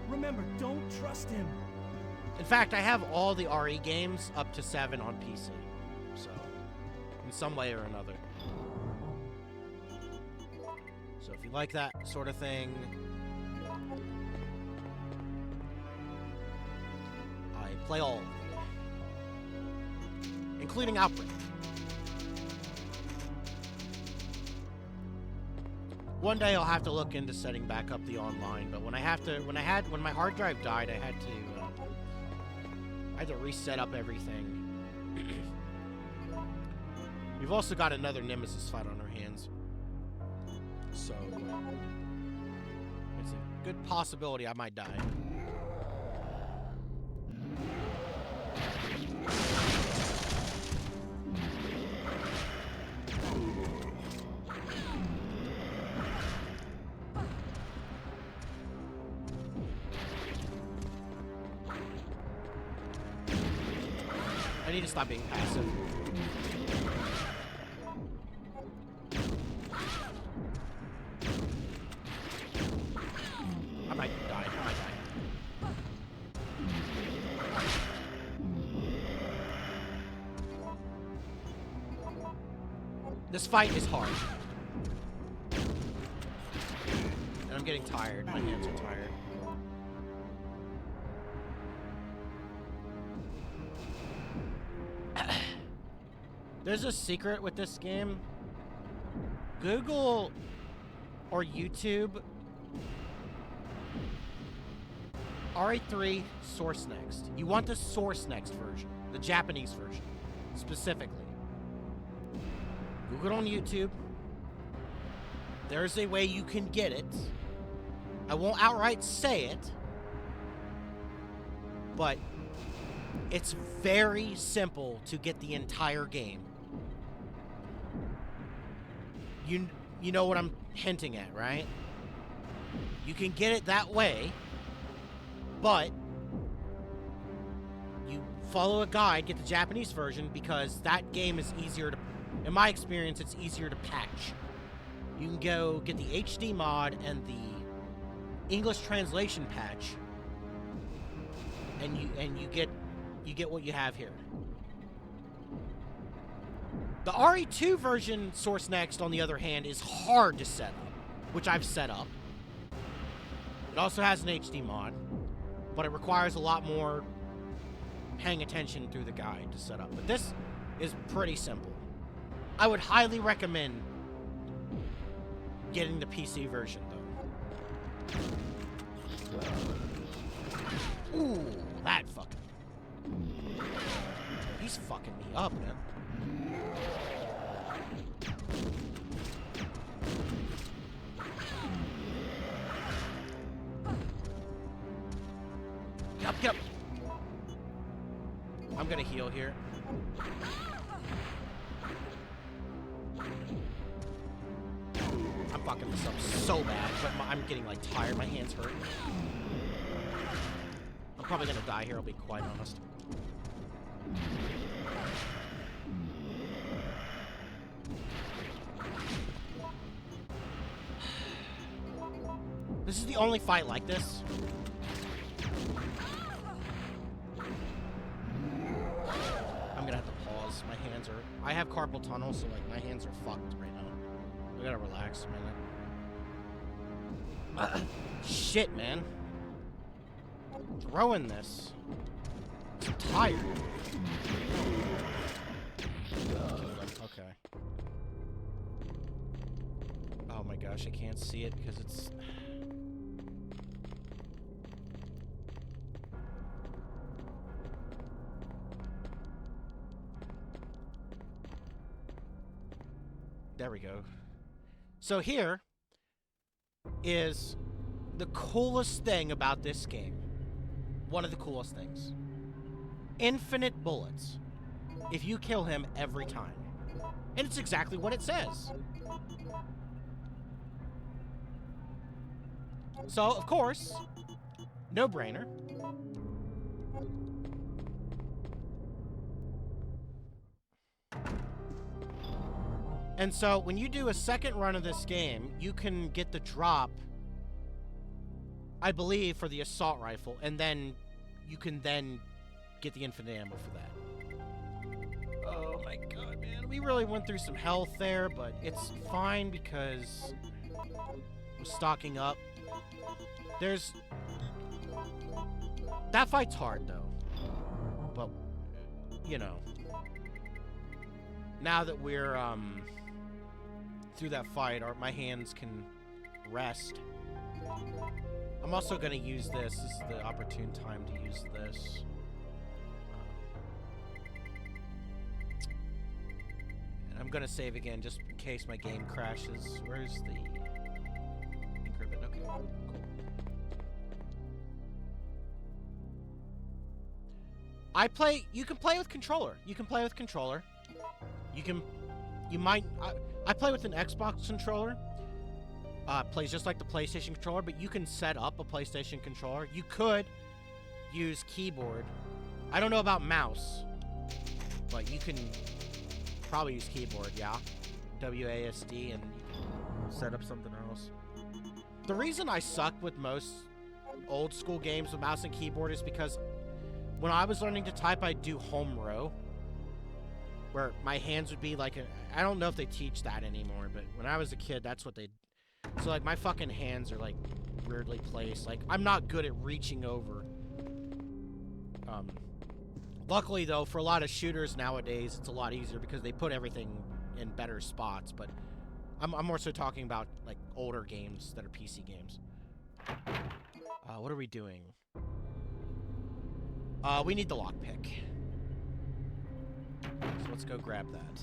Remember, don't trust him. In fact, I have all the RE games up to 7 on PC. So, in some way or another. So if you like that sort of thing, I play all of them. Including Outbreak. One day I'll have to look into setting back up the online, but when my hard drive died, I had to reset up everything. We've also got another Nemesis fight on our hands. So, it's a good possibility I might die. I need to stop being passive. I might die. I might die. This fight is hard. And I'm getting tired. My hands are tired. There's a secret with this game. Google or YouTube Re3 Source Next. You want the Source Next version, the Japanese version, specifically. Google it on YouTube. There's a way you can get it. I won't outright say it, but it's very simple to get the entire game. You know what I'm hinting at, right? You can get it that way, but you follow a guide, get the Japanese version, because that game is easier to, in my experience, it's easier to patch. You can go get the HD mod and the English translation patch, and you get what you have here. The RE2 version Source Next, on the other hand, is hard to set up, which I've set up. It also has an HD mod, but it requires a lot more paying attention through the guide to set up. But this is pretty simple. I would highly recommend getting the PC version, though. Ooh, that fucking... He's fucking me up, man. Get up. I'm gonna heal here. I'm fucking this up so bad, but I'm getting, like, tired. My hands hurt. I'm probably gonna die here, I'll be quite honest. This is the only fight like this. I'm gonna have to pause. My hands are... I have carpal tunnel, so, like, my hands are fucked right now. I gotta relax a minute. Shit, man. Throwing this. I'm tired. Okay. Oh my gosh, I can't see it because it's... There we go. So here is the coolest thing about this game. One of the coolest things. Infinite bullets. If you kill him every time. And it's exactly what it says. So, of course, no-brainer. And so, when you do a second run of this game, you can get the drop, I believe, for the assault rifle, and then you can then get the infinite ammo for that. Oh my god, man. We really went through some health there, but it's fine because I'm stocking up. There's... That fight's hard, though. But, you know. Now that we're, through that fight, my hands can rest. I'm also going to use this. This is the opportune time to use this. And I'm going to save again just in case my game crashes. Where's the... Okay, cool. You can play with controller. You might... I play with an Xbox controller. Plays just like the PlayStation controller, but you can set up a PlayStation controller. You could use keyboard. I don't know about mouse. but you can probably use keyboard, yeah. WASD, and you can set up something else. The reason I suck with most old school games with mouse and keyboard is because when I was learning to type, I'd do home row, where my hands would be like I don't know if they teach that anymore, but when I was a kid, that's what they. So like my fucking hands are like weirdly placed. Like I'm not good at reaching over. Luckily though, for a lot of shooters nowadays, it's a lot easier because they put everything in better spots. But I'm more so talking about like older games that are PC games. What are we doing? We need the lockpick. So let's go grab that.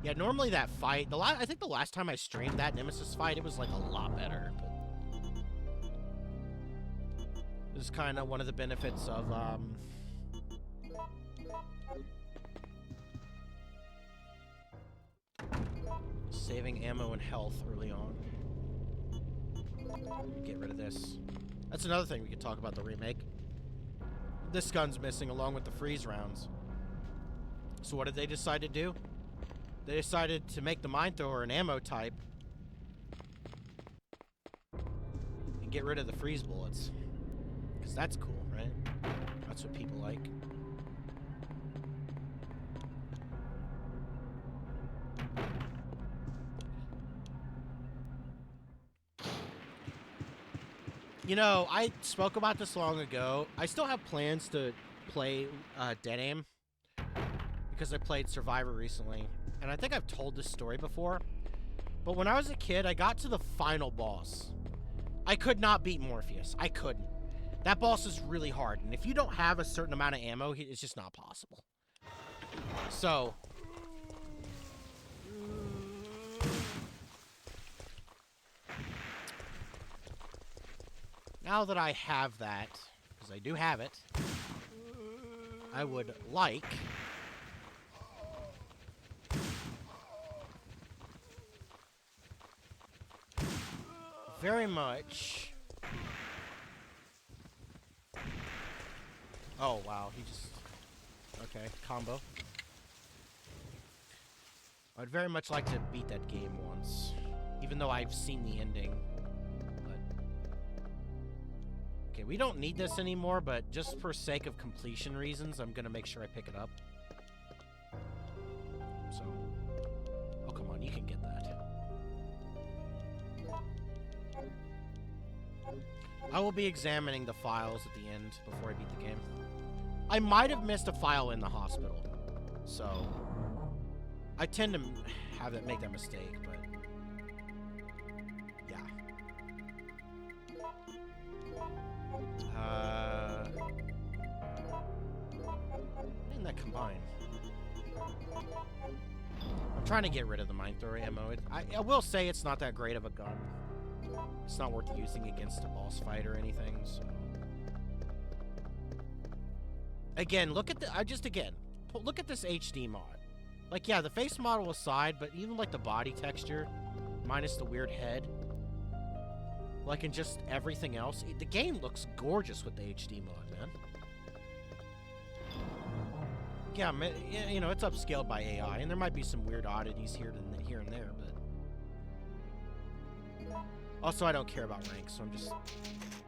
Yeah, normally that fight, I think the last time I streamed that Nemesis fight, it was like a lot better. But this is kind of one of the benefits of saving ammo and health early on. Get rid of this. That's another thing we could talk about the remake. This gun's missing along with the freeze rounds. So what did they decide to do? They decided to make the mine thrower an ammo type and get rid of the freeze bullets. Because that's cool, right? That's what people like. You know, I spoke about this long ago. I still have plans to play Dead Aim because I played Survivor recently. And I think I've told this story before. But when I was a kid, I got to the final boss. I could not beat Morpheus. I couldn't. That boss is really hard. And if you don't have a certain amount of ammo, it's just not possible. So now that I have that, because I do have it, I would like very much. Oh wow, he just okay, combo. I'd very much like to beat that game once, even though I've seen the ending. Okay, we don't need this anymore, but just for sake of completion reasons, I'm gonna make sure I pick it up. So, oh come on, you can get that. I will be examining the files at the end before I beat the game. I might have missed a file in the hospital, so I tend to make that mistake, but yeah. Didn't that combine? I'm trying to get rid of the mine thrower ammo. I will say it's not that great of a gun. It's not worth using against a boss fight or anything. So. Again, look at the. Look at this HD mod. Like, yeah, the face model aside, but even like the body texture, minus the weird head. Like, and just everything else. The game looks gorgeous with the HD mod, man. Yeah, you know, it's upscaled by AI, and there might be some weird oddities here and there, but... Also, I don't care about ranks, so I'm just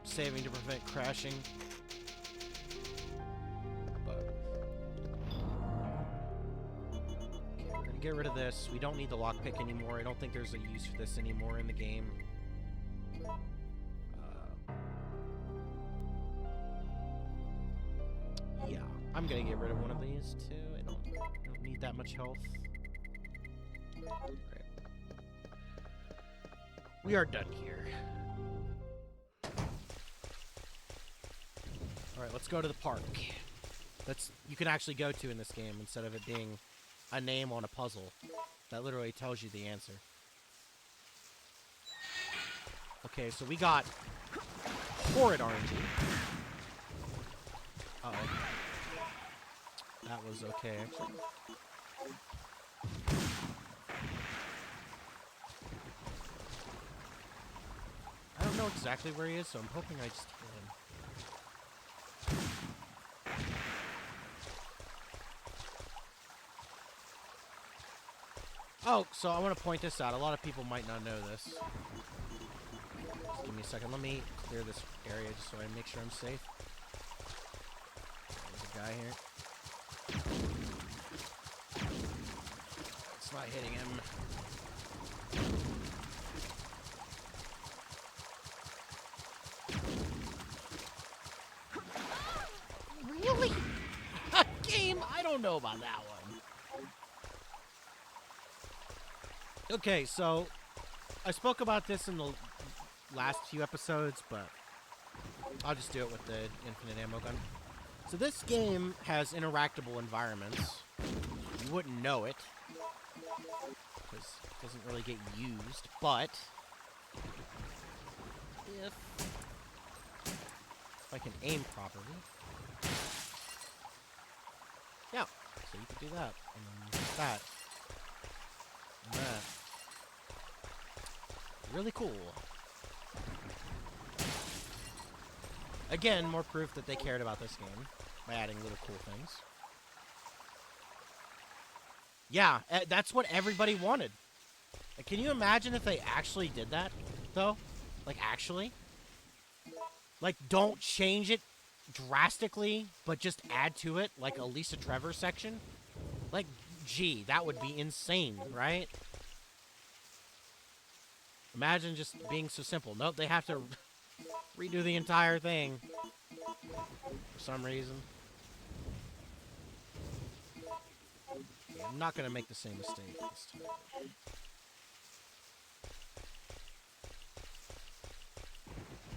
saving to prevent crashing. But... okay, we're gonna get rid of this. We don't need the lockpick anymore. I don't think there's a use for this anymore in the game. Yeah, I'm gonna get rid of one of these too. I don't need that much health. Right. We are done here. Alright, let's go to the park. You can actually go to in this game instead of it being a name on a puzzle that literally tells you the answer. Okay, so we got horrid RNG. Uh-oh. That was okay, actually. I don't know exactly where he is, so I'm hoping I just hit him. Oh, so I want to point this out. A lot of people might not know this. Just give me a second. Let me clear this area just so I make sure I'm safe. There's a guy here. It's not hitting him. Really? A game? I don't know about that one. Okay, so I spoke about this in the last few episodes, but I'll just do it with the infinite ammo gun. So this game has interactable environments. You wouldn't know it, because it doesn't really get used, but if I can aim properly. Yeah, so you could do that, and then that, and that. Really cool. Again, more proof that they cared about this game by adding little cool things. Yeah, that's what everybody wanted. Can you imagine if they actually did that, though? Like, actually? Like, don't change it drastically, but just add to it, like, a Lisa Trevor section? Like, gee, that would be insane, right? Imagine just being so simple. Nope, they have to redo the entire thing for some reason. Okay, I'm not going to make the same mistake this time.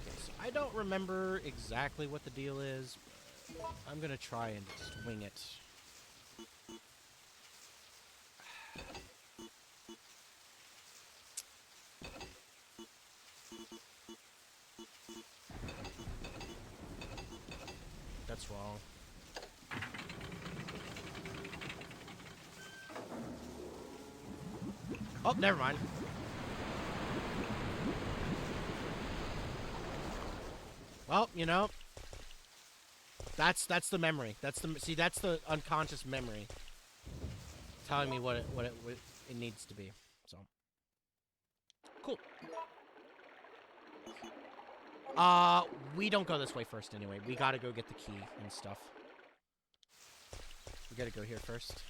Okay, so I don't remember exactly what the deal is, but I'm going to try and just wing it. That's wrong. Oh, never mind. Well, you know, that's the memory. That's the unconscious memory telling me what it needs to be. So cool. We don't go this way first anyway. We gotta go get the key and stuff. We gotta go here first.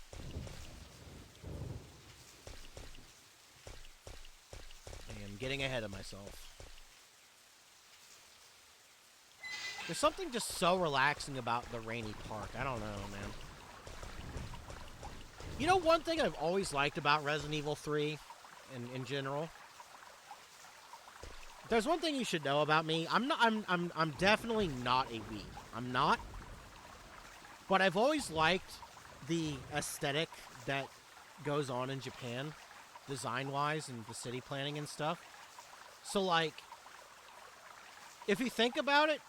I am getting ahead of myself. There's something just so relaxing about the rainy park. I don't know, man. You know, one thing I've always liked about Resident Evil 3 in general. There's one thing you should know about me. I'm definitely not a weeb. I'm not. But I've always liked the aesthetic that goes on in Japan, design-wise, and the city planning and stuff. So, like, if you think about it,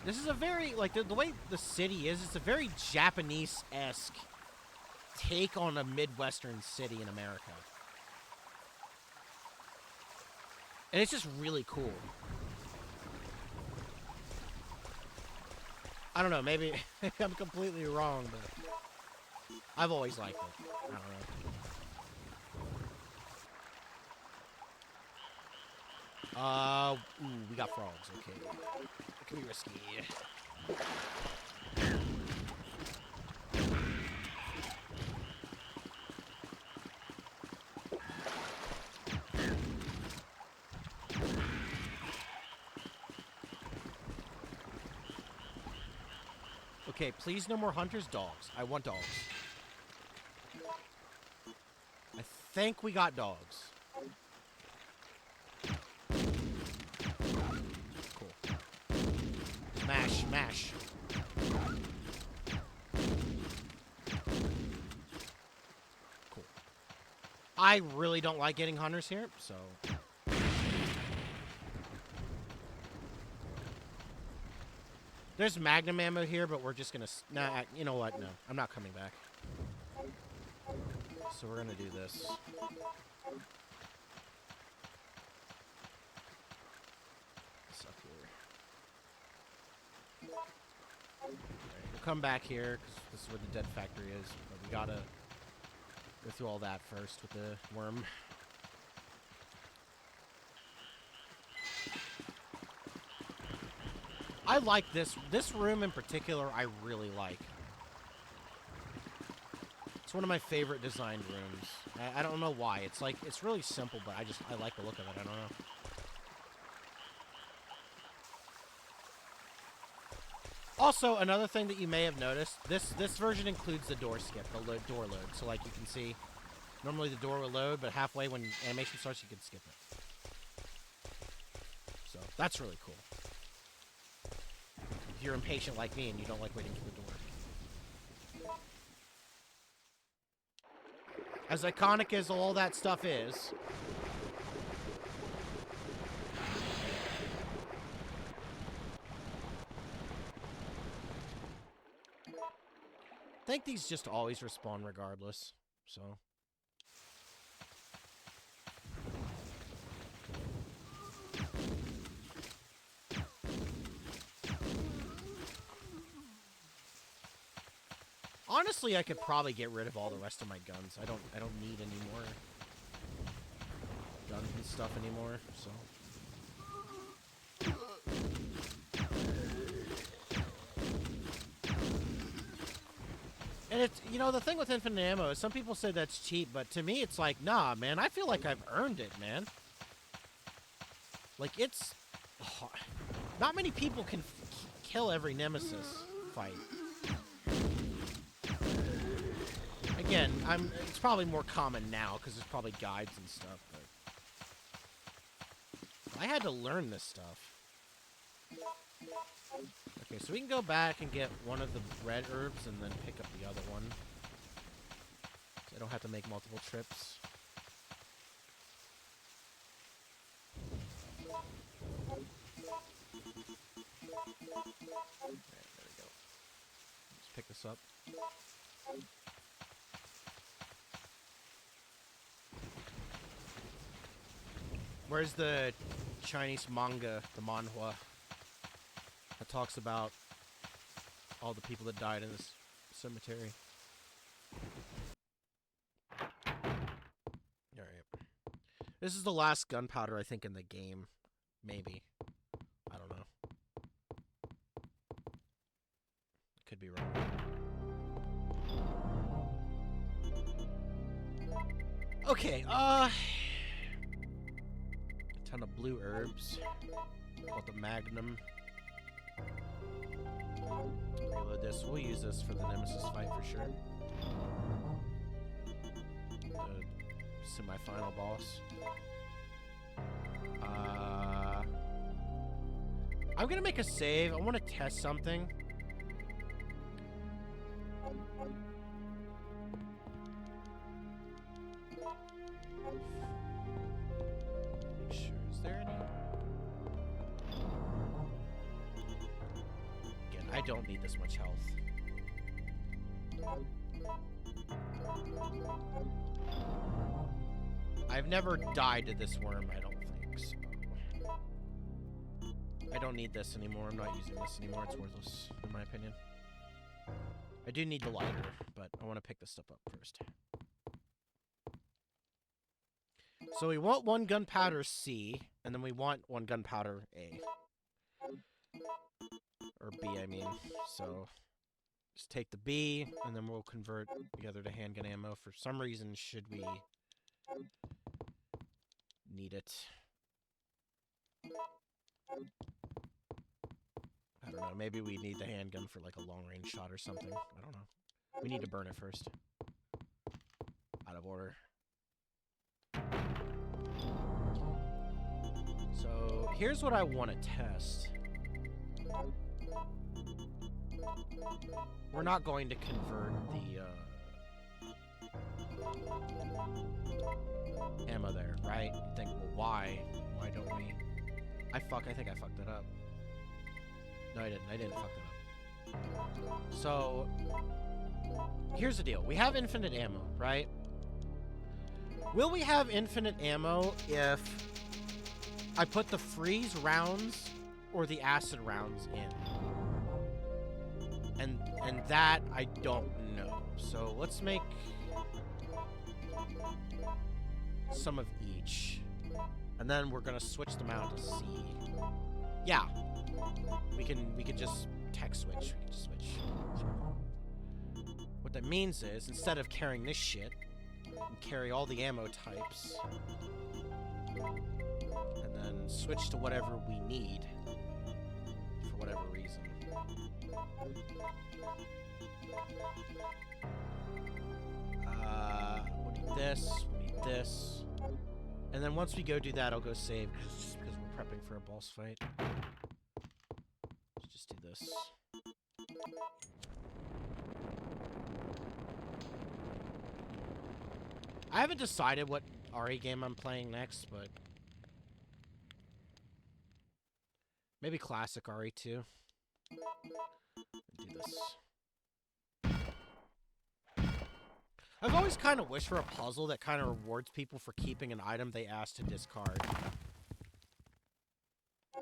this is a very, like, the way the city is, it's a very Japanese-esque take on a Midwestern city in America. And it's just really cool. I don't know, maybe I'm completely wrong, but I've always liked it. I don't know. Ooh, we got frogs, okay. It can be risky. Okay, please no more hunters, dogs. I want dogs. I think we got dogs. Cool. Mash, mash. Cool. I really don't like getting hunters here, so... There's magnum ammo here, but we're just gonna... Nah, you know what? No, I'm not coming back. So we're gonna do this. What's up here? Right, we'll come back here, because this is where the dead factory is. But we gotta Go through all that first with the worm. I like this room in particular. I really like. It's one of my favorite designed rooms. I don't know why. It's like it's really simple, but I like the look of it. I don't know. Also, another thing that you may have noticed, this version includes the door skip, the door load. So like you can see, normally the door will load, but halfway when animation starts, you can skip it. So that's really cool. If you're impatient like me and you don't like waiting for the door. As iconic as all that stuff is, I think these just always respawn regardless, so. Honestly, I could probably get rid of all the rest of my guns. I don't need any more guns and stuff anymore, so. And it's, you know, the thing with infinite ammo is some people say that's cheap, but to me it's like, nah, man, I feel like I've earned it, man. Like, it's... Oh, not many people can kill every Nemesis fight. Again, it's probably more common now, because there's probably guides and stuff, but... I had to learn this stuff. Okay, so we can go back and get one of the red herbs and then pick up the other one. So I don't have to make multiple trips. Alright, there we go. Let's pick this up. Where's the Chinese manga, the manhwa, that talks about all the people that died in this cemetery? Alright. This is the last gunpowder, I think, in the game. Maybe. I don't know. Could be wrong. Okay, a ton of blue herbs. Called the Magnum. Reload this. We'll use this for the Nemesis fight for sure. The semi-final boss. I'm gonna make a save. I want to test something. Make sure. Is there any? Again, I don't need this much health. I've never died to this worm, I don't think, so. I don't need this anymore. I'm not using this anymore. It's worthless, in my opinion. I do need the lighter, but I want to pick this stuff up first. So we want one gunpowder C, and then we want one gunpowder A. Or B, I mean. So, just take the B, and then we'll convert the other to handgun ammo. For some reason, should we need it? I don't know. Maybe we need the handgun for like a long-range shot or something. I don't know. We need to burn it first. Out of order. So, here's what I want to test. We're not going to convert the ammo there, right? You think, well, why? Why don't we? I think I fucked it up. No, I didn't fuck it up. So, here's the deal. We have infinite ammo, right? Will we have infinite ammo if I put the freeze rounds or the acid rounds in? And that I don't know. So let's make Some of each. And then we're gonna switch them out to C. Yeah. We can just tech switch. We can just switch. What that means is, instead of carrying this shit, we can carry all the ammo types. And then switch to whatever we need. For whatever reason. We'll need this, we'll need this. And then once we go do that, I'll go save, just because we're prepping for a boss fight. Let's just do this. I haven't decided what RE game I'm playing next, but maybe classic RE2. Do this. I've always kind of wished for a puzzle that kind of rewards people for keeping an item they asked to discard. I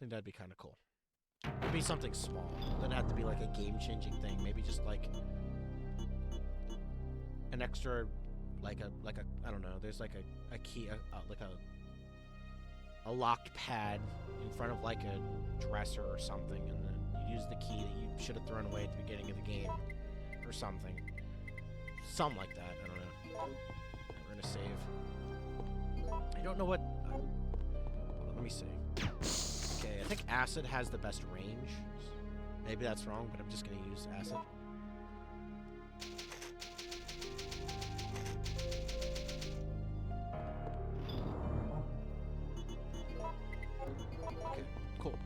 think that'd be kind of cool. Maybe something small. Doesn't have to be like a game-changing thing. Maybe just like an extra, like a I don't know. There's like a key, like a locked pad in front of like a dresser or something, and then you use the key that you should have thrown away at the beginning of the game, or something. Something like that. I don't know. We're gonna save. I don't know what. Hold on, let me see. Okay, I think acid has the best range. Maybe that's wrong, but I'm just gonna use acid. Okay, cool.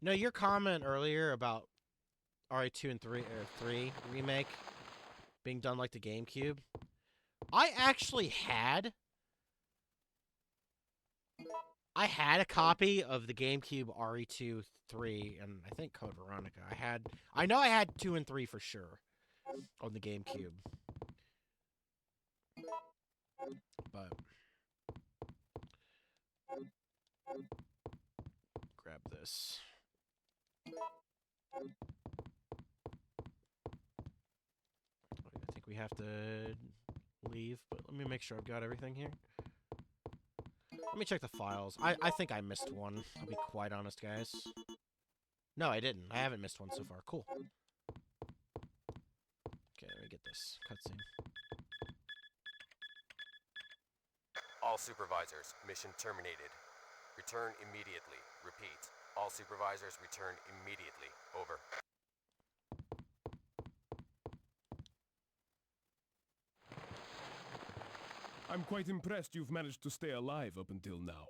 No, your comment earlier about RE2 and 3 remake being done like the GameCube. I actually had a copy of the GameCube RE2 3 and I think Code Veronica. I know I had 2 and 3 for sure on the GameCube. But grab this. I think we have to leave, but let me make sure I've got everything here. Let me check the files. I think I missed one. I'll be quite honest, guys. No, I didn't. I haven't missed one so far. Cool. Okay, let me get this cutscene. All supervisors, mission terminated. Return immediately. Repeat. All supervisors return immediately. Over. I'm quite impressed you've managed to stay alive up until now.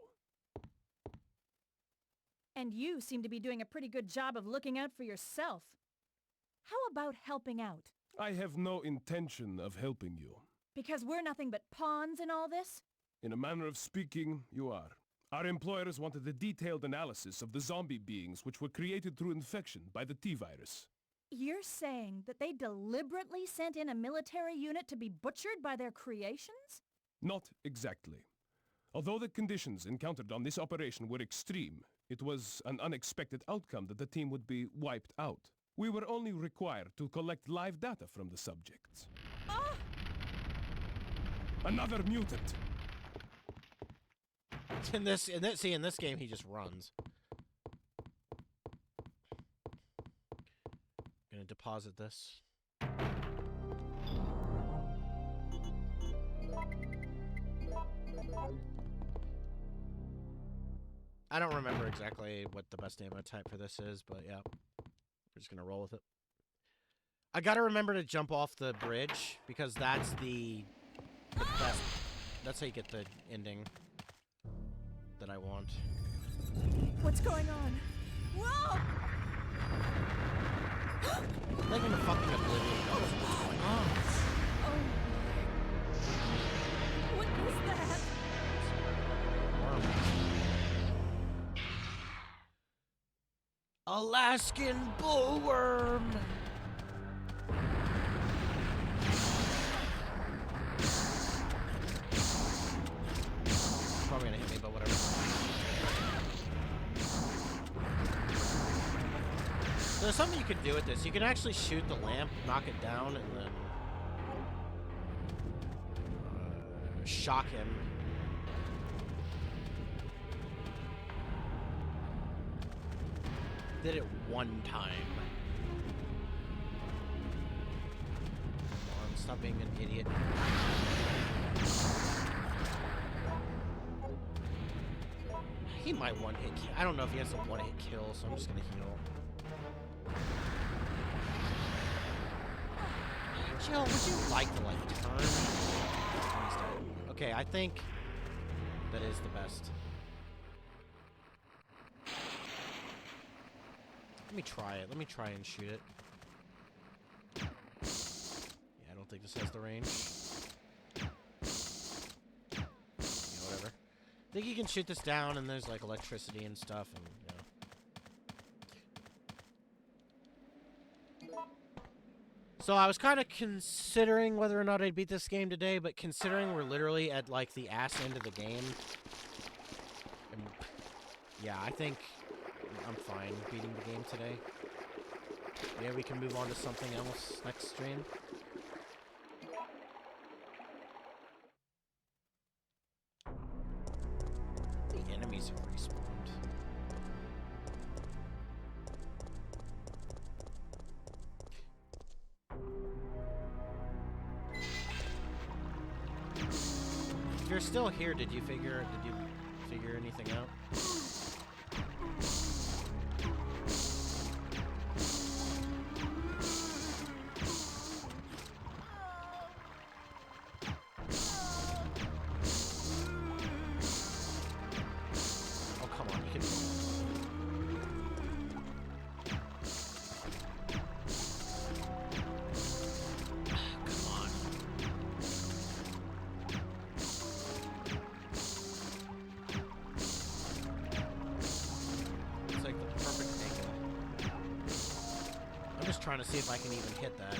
And you seem to be doing a pretty good job of looking out for yourself. How about helping out? I have no intention of helping you. Because we're nothing but pawns in all this? In a manner of speaking, you are. Our employers wanted a detailed analysis of the zombie beings which were created through infection by the T-virus. You're saying that they deliberately sent in a military unit to be butchered by their creations? Not exactly. Although the conditions encountered on this operation were extreme, it was an unexpected outcome that the team would be wiped out. We were only required to collect live data from the subjects. Ah! Another mutant! In this game, he just runs. Gonna deposit this. I don't remember exactly what the best ammo type for this is, but yeah. We're just gonna roll with it. I gotta remember to jump off the bridge, because that's the best. That's how you get the ending that I want. What's going on? Whoa! Like in the fucking oblivion. Oh, what's going on? Oh my. What is that? Alaskan bullworm! Probably gonna hit me, but whatever. So there's something you can do with this. You can actually shoot the lamp, knock it down, and then shock him. Did it one time. Come on, stop being an idiot. He might one-hit kill. I don't know if he has a one-hit kill, so I'm just gonna heal. Jill, would you like to, like, turn? He's dead. Okay, I think that is the best. Let me try it. Let me try and shoot it. Yeah, I don't think this has the range. Yeah, whatever. I think you can shoot this down, and there's like electricity and stuff, and you know. So I was kind of considering whether or not I'd beat this game today, but considering we're literally at like the ass end of the game, and yeah, I think I'm fine beating the game today. Yeah, we can move on to something else next stream. The enemies have respawned. If you're still here, did you figure anything out? Trying to see if I can even hit that.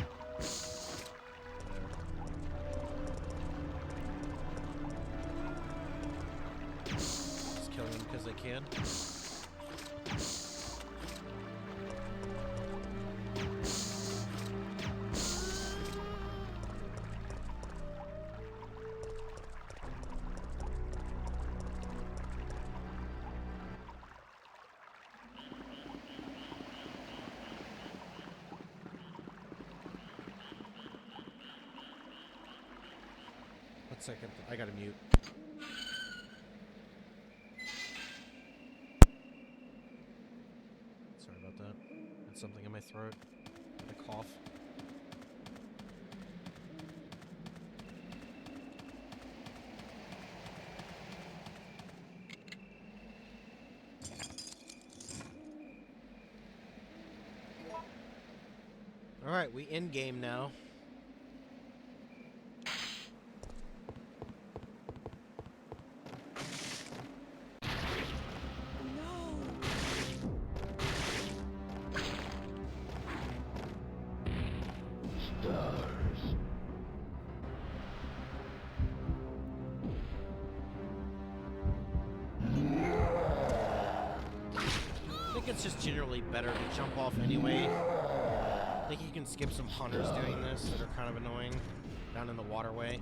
Just kill them because I can. Second, I gotta mute. Sorry about that. Had something in my throat. Had a cough. All right, we in game now. It's just generally better to jump off anyway. I think you can skip some hunters doing this that are kind of annoying down in the waterway.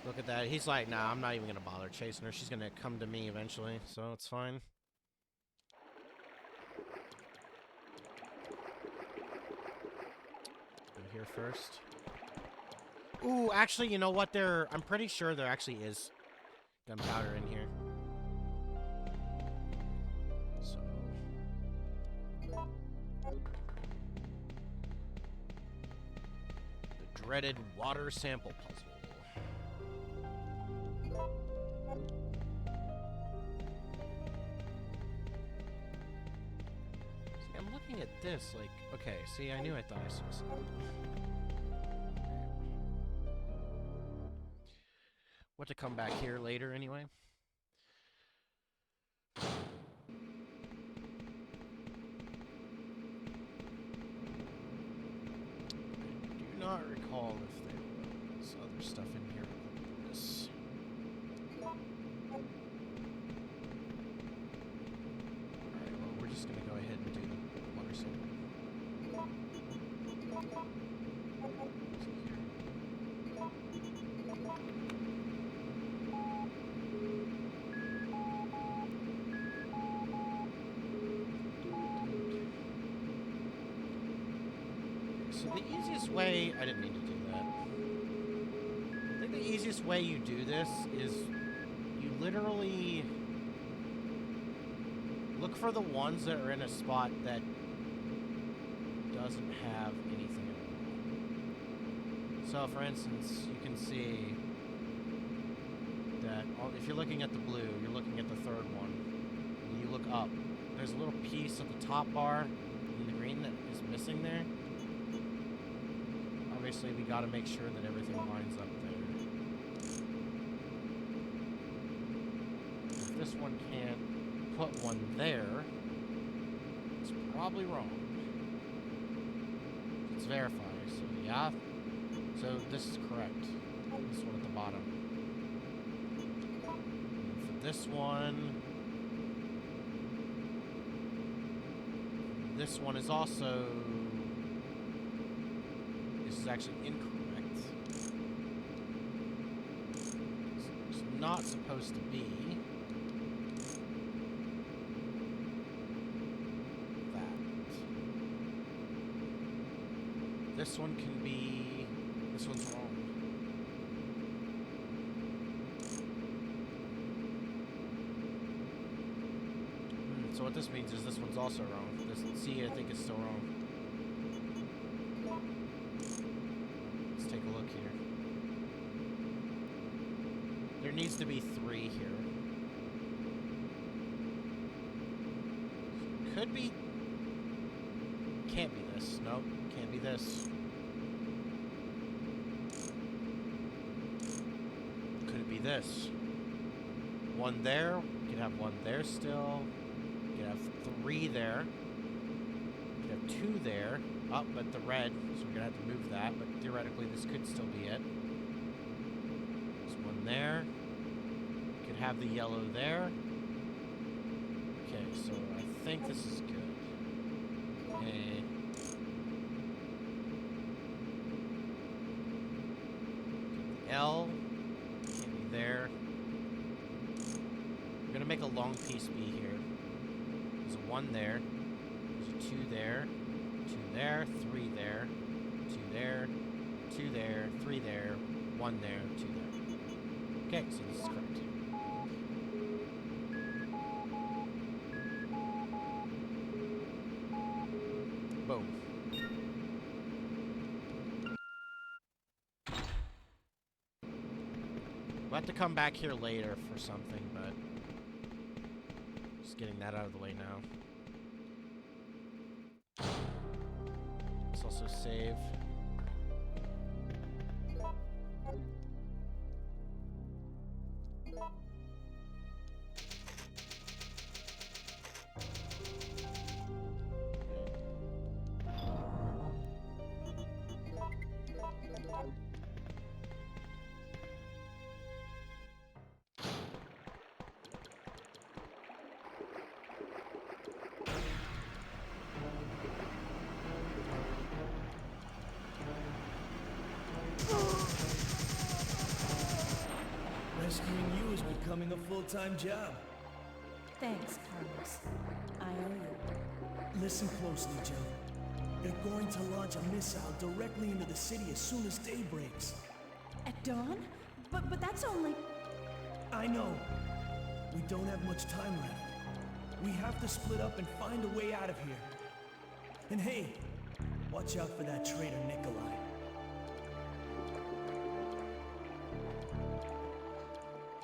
Look at that. He's like, nah, I'm not even going to bother chasing her. She's going to come to me eventually, so it's fine. Go here first. Ooh, actually, you know what? I'm pretty sure there actually is gunpowder in here. So the dreaded water sample puzzle. See, I'm looking at this like, okay, see, I knew I thought I saw something. What to come back here later anyway. I do not recall if there was other stuff in here other than this. So the easiest way... I didn't mean to do that. I think the easiest way you do this is you literally look for the ones that are in a spot that doesn't have anything at all. So, for instance, you can see that if you're looking at the blue, you're looking at the third one. And you look up. There's a little piece of the top bar in the green that is missing there. Obviously, we got to make sure that everything lines up there. If this one can't put one there, it's probably wrong. Let's verify. So, yeah. So, this is correct. This one at the bottom. And for this one is also... This is actually incorrect. It's not supposed to be that. This one can be... This one's wrong. So what this means is this one's also wrong. This C, I think, is still wrong. Let's take a look here. There needs to be 3 here. Could be... Can't be this. Nope. Can't be this. Could it be this? 1 there. We could have 1 there still. You could have 3 there. You could have 2 there. Up, but the red, so we're gonna have to move that. But theoretically, this could still be it. There's 1 there. You could have the yellow there. Okay, so I think this is good. Okay. L can't be there. We're gonna make a long piece be here. There's a 1 there. There's a 2 there. 2 there. 3 there. 2 there. 2 there. 3 there. 1 there. 2 there. Okay, so this is correct. Boom. We'll have to come back here later for something, but just getting that out of the way now. Let's also save. Rescuing you is becoming a full-time job. Thanks, Carlos. I owe you. Listen closely, Jill. They're going to launch a missile directly into the city as soon as day breaks. At dawn? But that's only... I know. We don't have much time left. We have to split up and find a way out of here. And hey, watch out for that traitor Nikolai.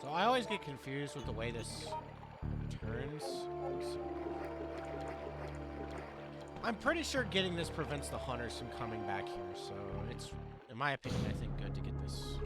So I always get confused with the way this turns. I'm pretty sure getting this prevents the hunters from coming back here, so it's, in my opinion, I think good to get this.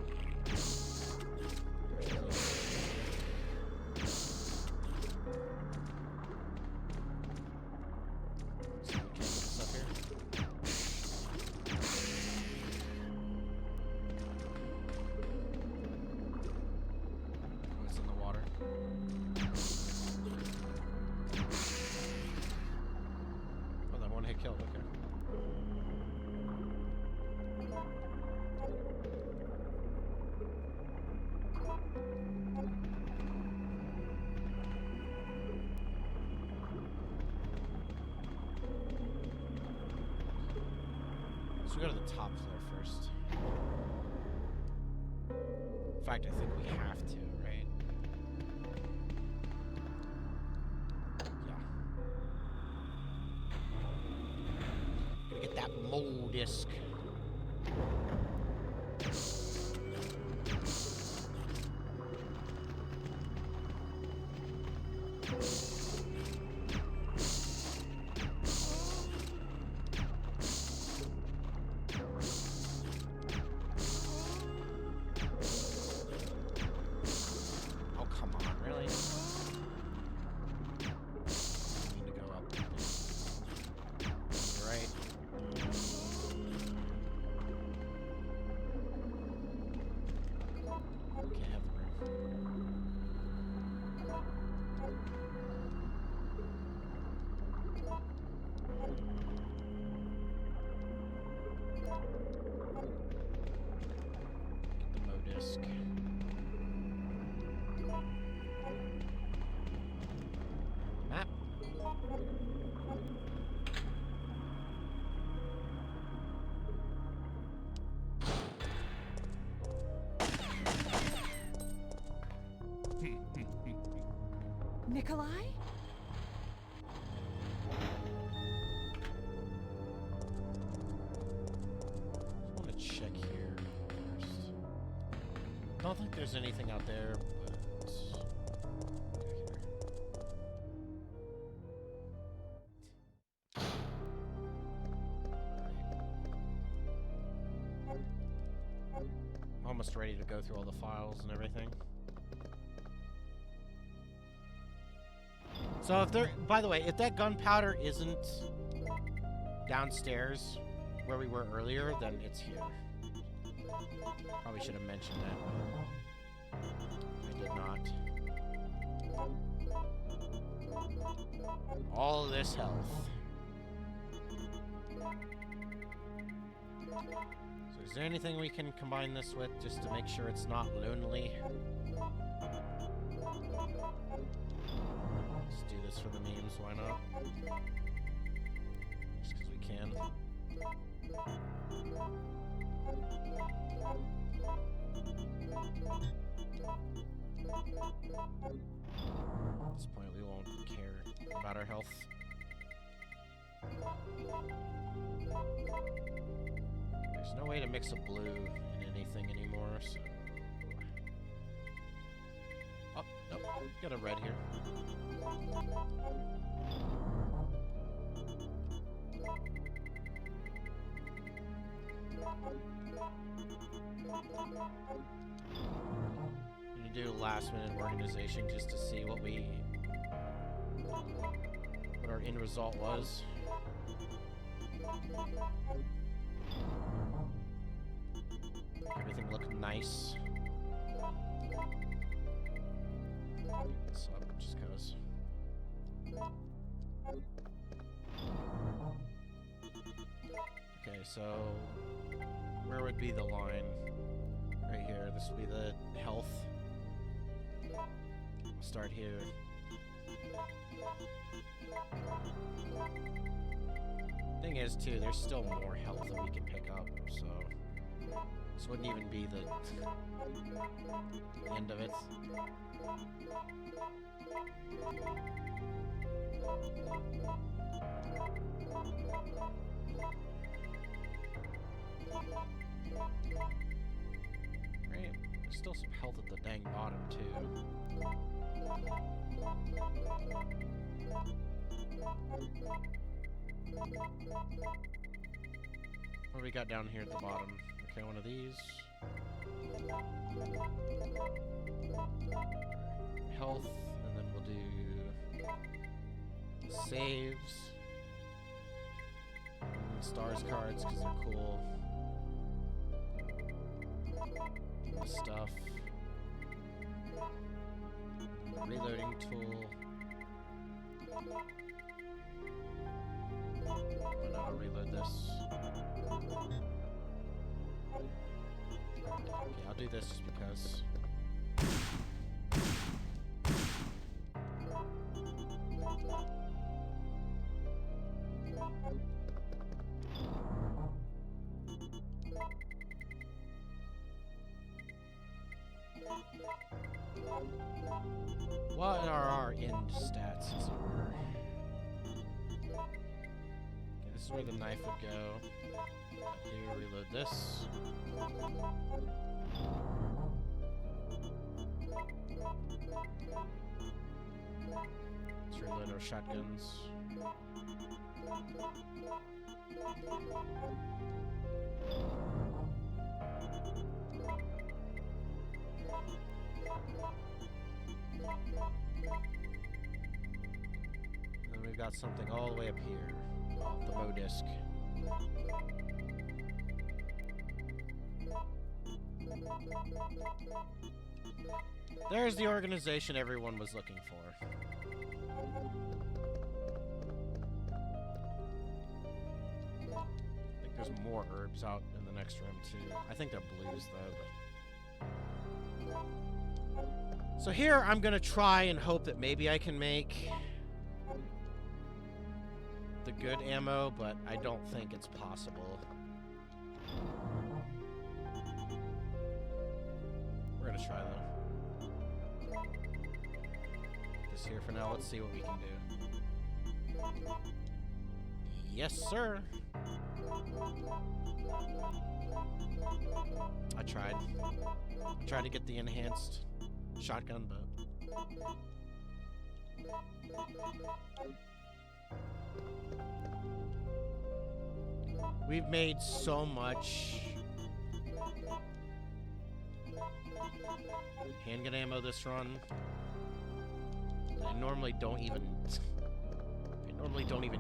we go to the top floor first. In fact, I think we have to, right? Yeah. Gotta get that mole disc. Map. Nikolai? I want to check here first. I don't think there's anything out there, but almost ready to go through all the files and everything. So if there, by the way, if that gunpowder isn't downstairs where we were earlier, then it's here. Probably should have mentioned that, but I did not. All this health. So is there anything we can combine this with just to make sure it's not lonely? Let's do this for the memes, why not? Just because we can. At this point, we won't care about our health. There's no way to mix a blue in anything anymore, so... Oh, nope, got a red here. I'm gonna do a last-minute organization just to see what our end result was. Everything looked nice. This up just cause. Okay, so where would be the line? Right here. This would be the health. We'll start here. Thing is, too, there's still more health that we can pick up, so this wouldn't even be the end of it. Right, there's still some health at the dang bottom, too. What do we got down here at the bottom? Okay, one of these. Health, and then we'll do saves. And stars cards, because they're cool. Stuff. Reloading tool. Why not reload this? Okay, I'll do this just because. What are our end stats, as it were? Okay, this is where the knife would go. Here, reload this. Let's reload our shotguns. And then we've got something all the way up here. The bow disc. There's the organization everyone was looking for. I think there's more herbs out in the next room too. I think they're blues though, but... So here I'm gonna try and hope that maybe I can make the good ammo, but I don't think it's possible. We're gonna try though. This here for now. Let's see what we can do. Yes, sir. I tried. I tried to get the enhanced shotgun, but we've made so much handgun ammo this run. I normally don't even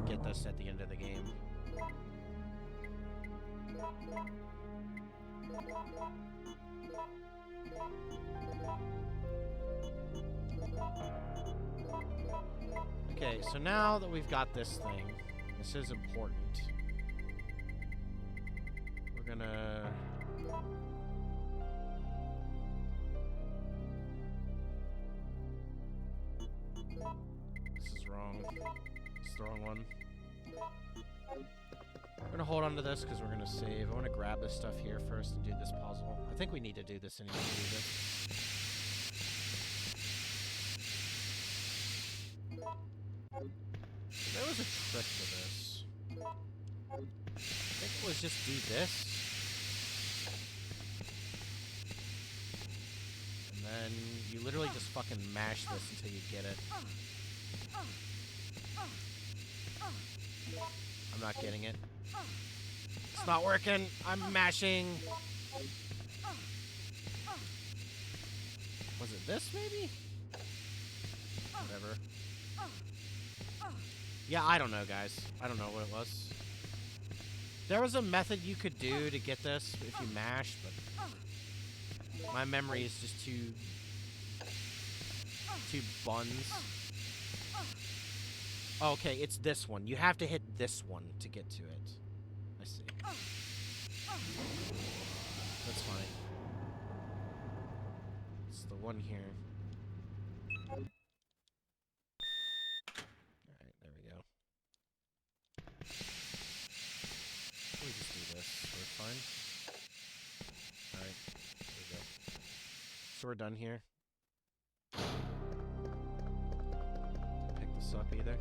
get this at the end of the game. Okay, so now that we've got this thing, this is important. We're gonna... This is wrong. It's the wrong one. We're gonna hold on to this because we're gonna save. I want to grab this stuff here first and do this puzzle. I think we need to do this anyway. There was a trick to this. I think it was just do this. And then you literally just fucking mash this until you get it. I'm not getting it. It's not working. I'm mashing. Was it this, maybe? Whatever. Yeah, I don't know, guys. I don't know what it was. There was a method you could do to get this if you mash, but my memory is just too buns. Oh, okay, it's this one. You have to hit this one to get to it. I see. That's fine. It's the one here. Alright, there we go. We just do this. We're fine. Alright, there we go. So we're done here. Didn't pick this up either.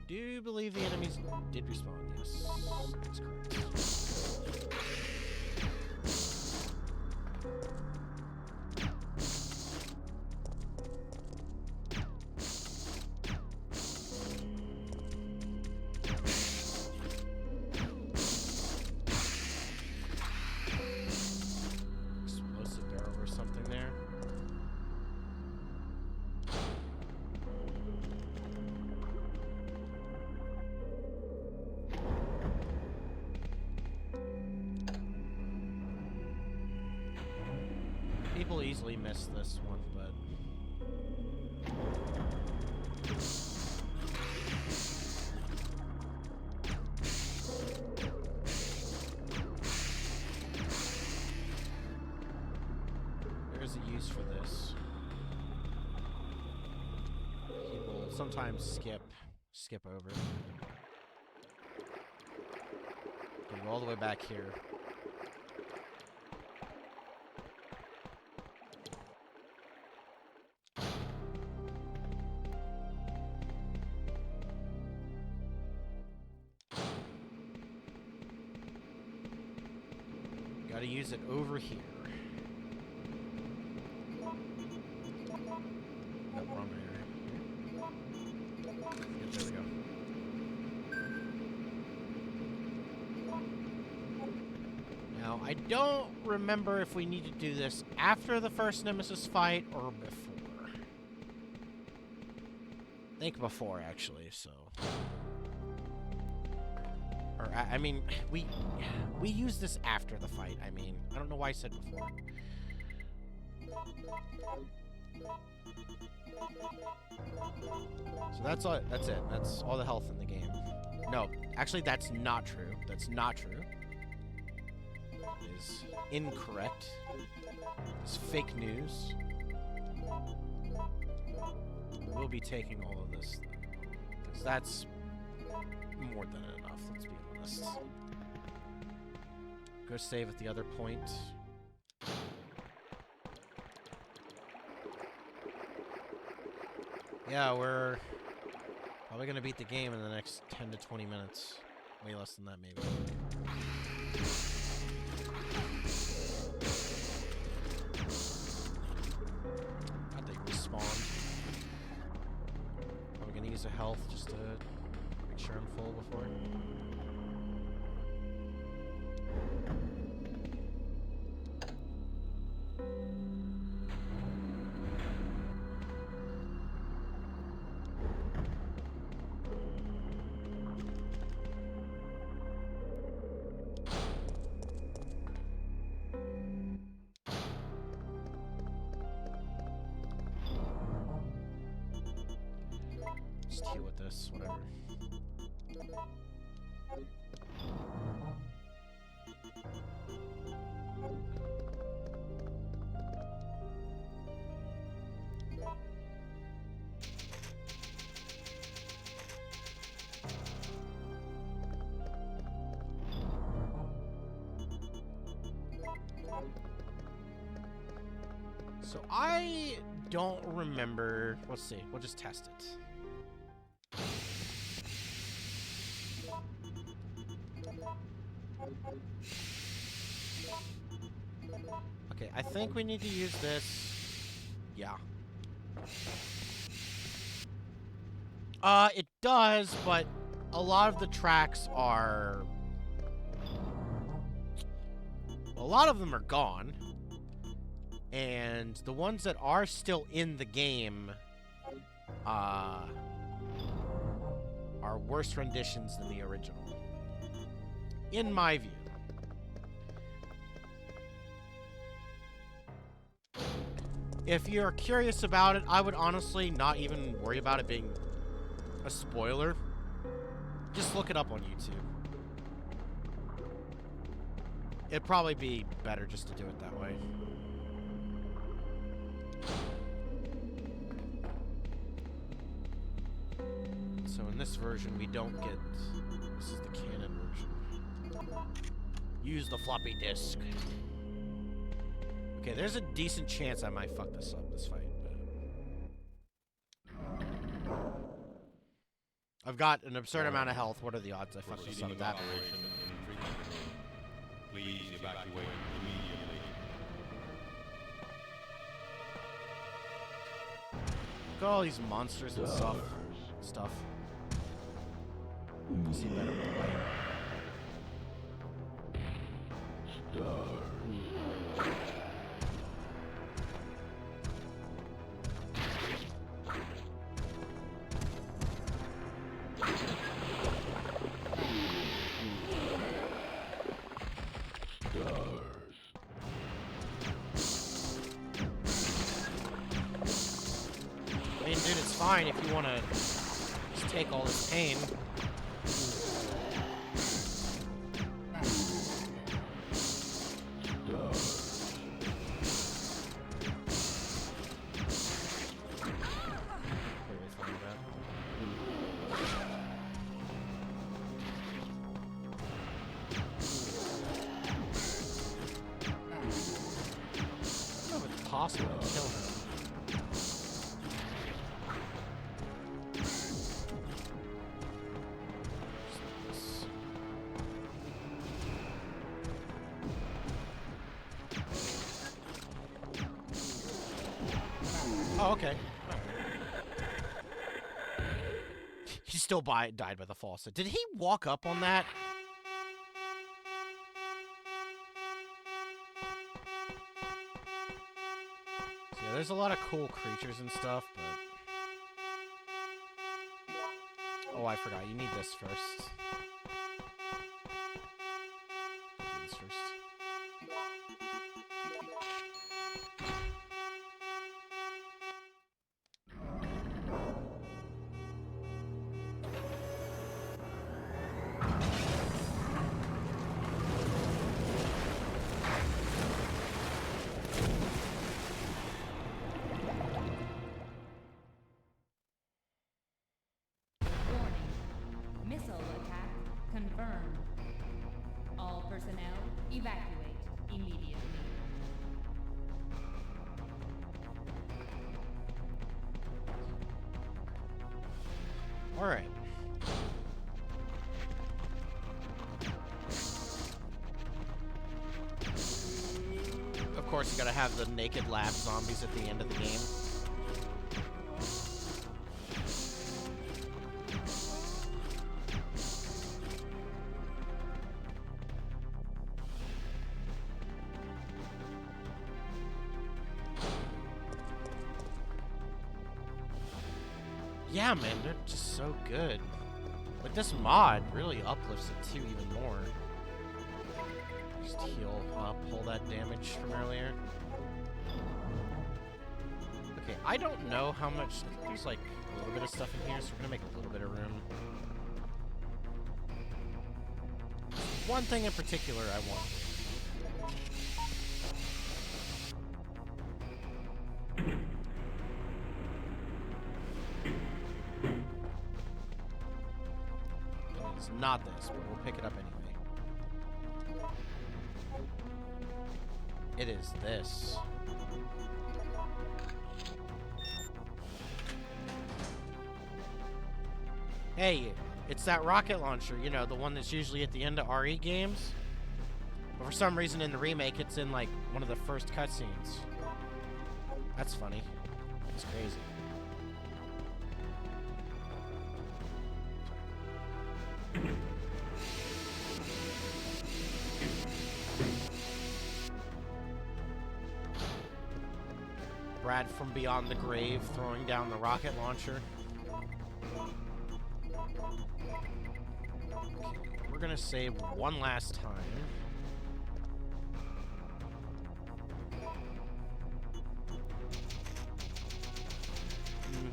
Do you believe the enemies did respawn? Yes, that's correct. Explosive barrel or something there. People easily miss this one, but there's a use for this. People sometimes skip over. Go all the way back here. Gotta use it over here. Nope, wrong area. Yep, there we go. Now, I don't remember if we need to do this after the first Nemesis fight or before. I think before, actually, so... Or, I mean, we use this after the fight, I mean. I don't know why I said before. So that's all, that's it. That's all the health in the game. No, actually, that's not true. That's not true. Is incorrect. It's fake news. We'll be taking all of this, because that's more than enough, let's be honest. Go save at the other point. Yeah, we're probably gonna beat the game in the next 10 to 20 minutes. Way less than that, maybe. Probably gonna use a health just to make sure I'm full before. Just deal with this, whatever. So I don't remember. Let's see. We'll just test it. Okay, I think we need to use this. Yeah. It does, but a lot of the tracks are... A lot of them are gone. And the ones that are still in the game, are worse renditions than the original. In my view. If you're curious about it, I would honestly not even worry about it being a spoiler. Just look it up on YouTube. It'd probably be better just to do it that way. So in this version, we don't get... This is the canon version. Use the floppy disk. Okay, there's a decent chance I might fuck this up, this fight. But... I've got an absurd amount of health. What are the odds I fuck this up that way? Please evacuate immediately. Look at all these monsters and stuff. See better with the light. I mean, dude, it's fine if you want to just take all this pain. Possible to kill him. Oh, okay. He still died by the faucet. Did he walk up on that? So yeah, there's a lot of cool creatures and stuff, but... Oh, I forgot. You need this first. Do this first. Missile attack confirmed. All personnel evacuate immediately. All right. Of course, you gotta have the naked lab zombies at the end of the game. Yeah, man, they're just so good. Like, this mod really uplifts it too even more. Just heal up, pull that damage from earlier. Okay, I don't know how much... I think there's like a little bit of stuff in here, so we're gonna make a little bit of room. One thing in particular I want. It's not this, but we'll pick it up anyway. It is this. Hey, it's that rocket launcher, you know, the one that's usually at the end of RE games. But for some reason in the remake, it's in, like, one of the first cutscenes. That's funny. It's crazy. Brad from beyond the grave throwing down the rocket launcher. Okay, we're gonna save one last time.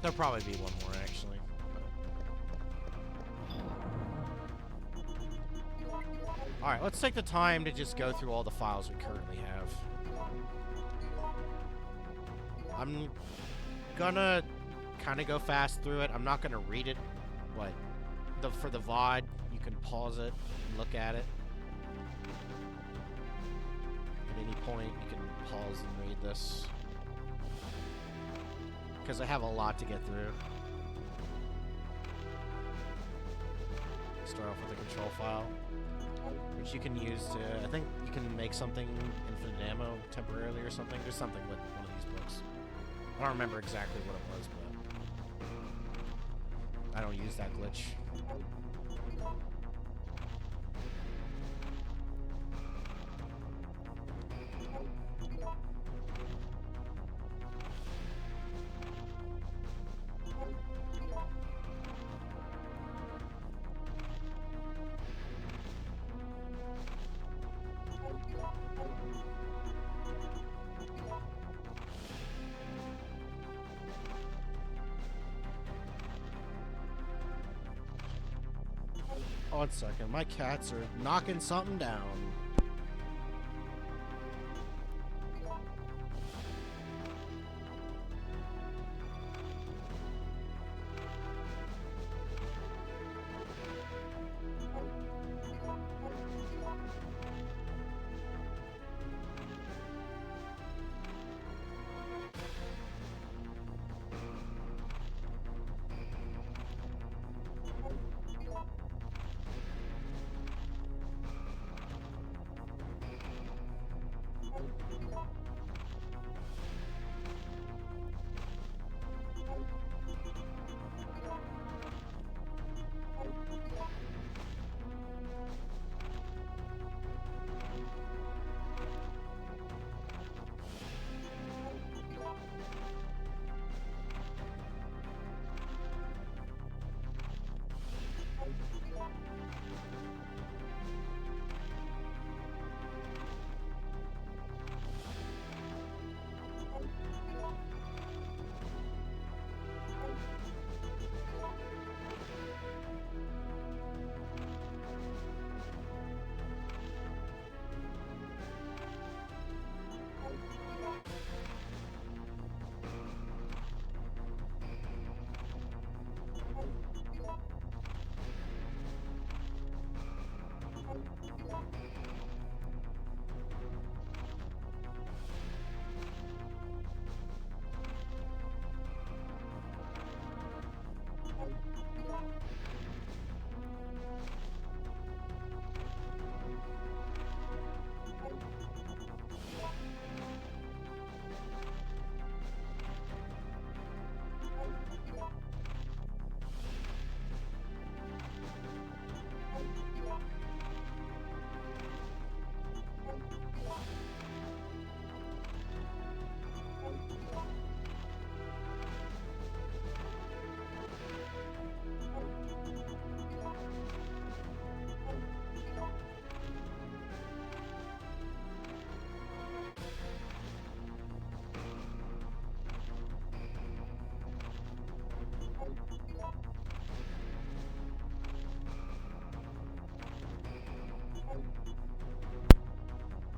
There'll probably be one more, actually. Alright, let's take the time to just go through all the files we currently have. I'm gonna kind of go fast through it. I'm not gonna read it, but for the VOD, you can pause it and look at it. At any point, you can pause and read this. Because I have a lot to get through. Start off with a control file, which you can use to, I think you can make something infinite ammo temporarily or something. There's something with one of these books. I don't remember exactly what it was, but I don't use that glitch. One second, my cats are knocking something down.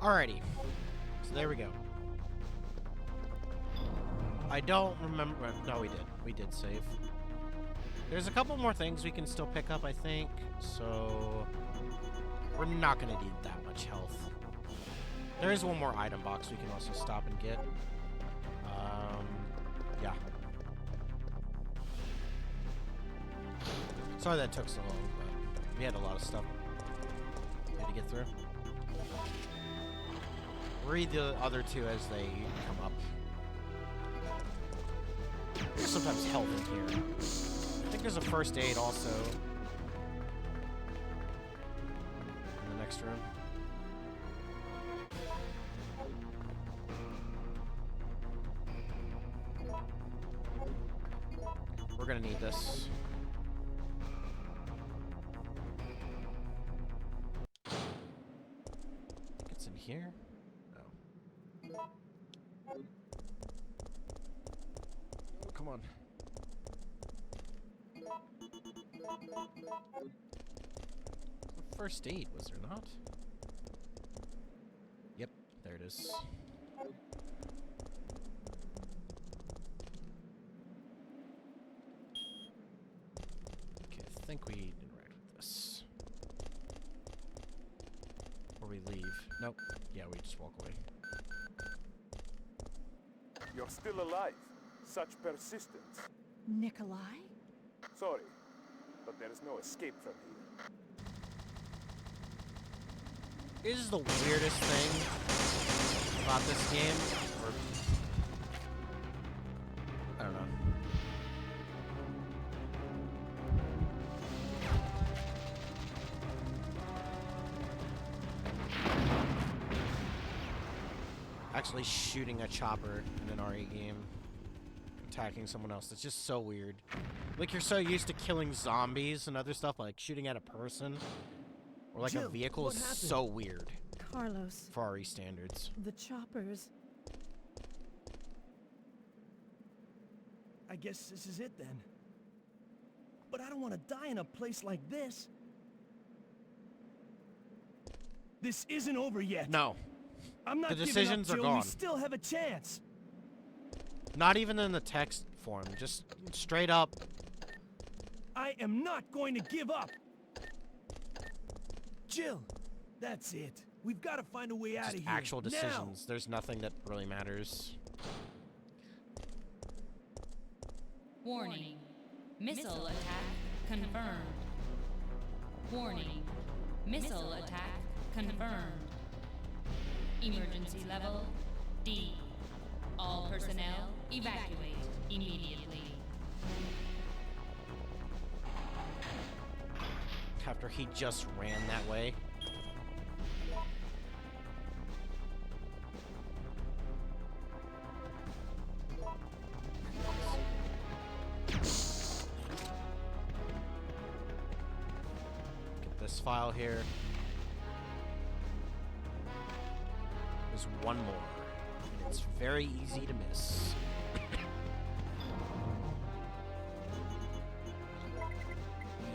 Alrighty. So there we go. I don't remember. No, we did. We did save. There's a couple more things we can still pick up, I think. So we're not going to need that much health. There is one more item box we can also stop and get. Yeah. Sorry that took so long, but we had a lot of stuff we had to get through. Read the other two as they come up. There's sometimes health in here. I think there's a first aid also. In the next room. We're gonna need this. I think it's in here? No. Oh, come on. First aid, was there not? Yep, there it is. Okay, I think we interact with this. Or we leave. Nope. Yeah, we just walk away. You're still alive. Such persistence. Nikolai? Sorry, but there is no escape from here. This is the weirdest thing about this game. Or, I don't know. Actually shooting a chopper in an RE game. Attacking someone else. It's just so weird. Like, you're so used to killing zombies and other stuff, like shooting at a person. Or like Jill, a vehicle what is happened? so weird Carlos, for RE standards. the choppers. I guess this is it then. But I don't want to die in a place like this. This isn't over yet. No. I'm not The giving decisions up, are Jill. gone. We still have a chance. Not even in the text form. Just straight up. I am not going to give up. Jill, that's it. We've got to find a way out of Just here. actual now. decisions. There's nothing that really matters. Warning. Missile attack confirmed. Warning. Missile attack confirmed. Emergency level D. All personnel evacuate immediately. After he just ran that way. Get this file here. There's one more. It's very easy to miss.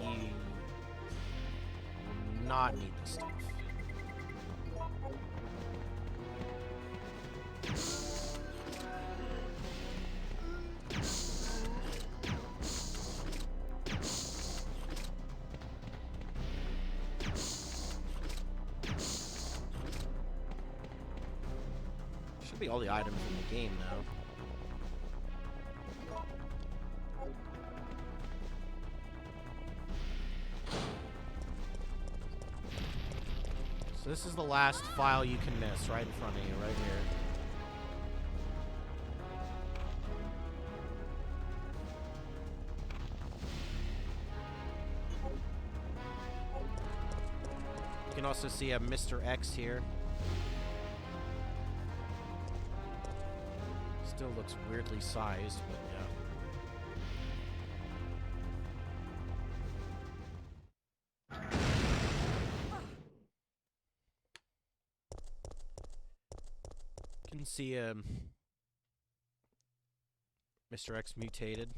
You do not need this stuff. Should be all the items in the game now. So this is the last file you can miss, right in front of you, right here. You can also see a Mr. X here. Still looks weirdly sized, but yeah. You can see Mr. X mutated.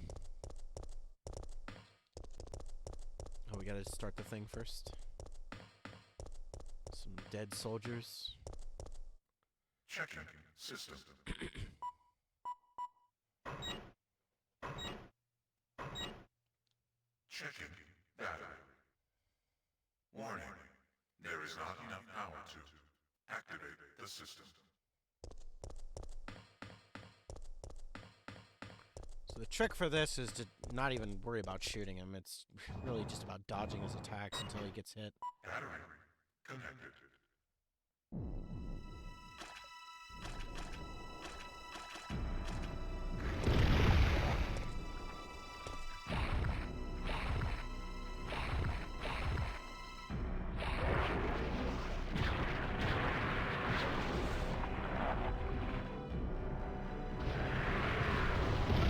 Oh, we gotta start the thing first. Some dead soldiers. Checking system. Checking data. Warning. There is not enough power to activate the system. So the trick for this is to not even worry about shooting him. It's really just about dodging his attacks until he gets hit. Battery connected.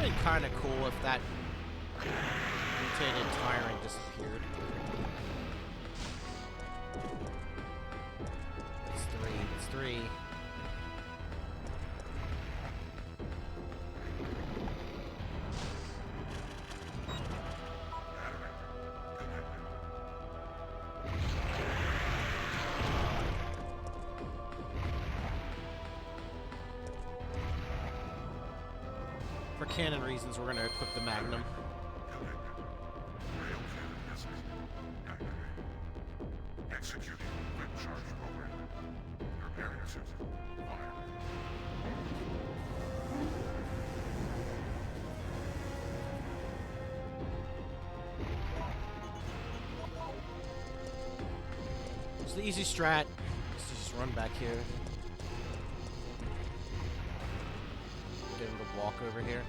It would be kind of cool if that mutated tyrant disappeared. It's three. It's three. For canon reasons, we're going to equip the Magnum. Rail cannon has been activated. Executing quick charge program. Preparing to fire. It's the easy strat. Just run back here. Get him to walk over here.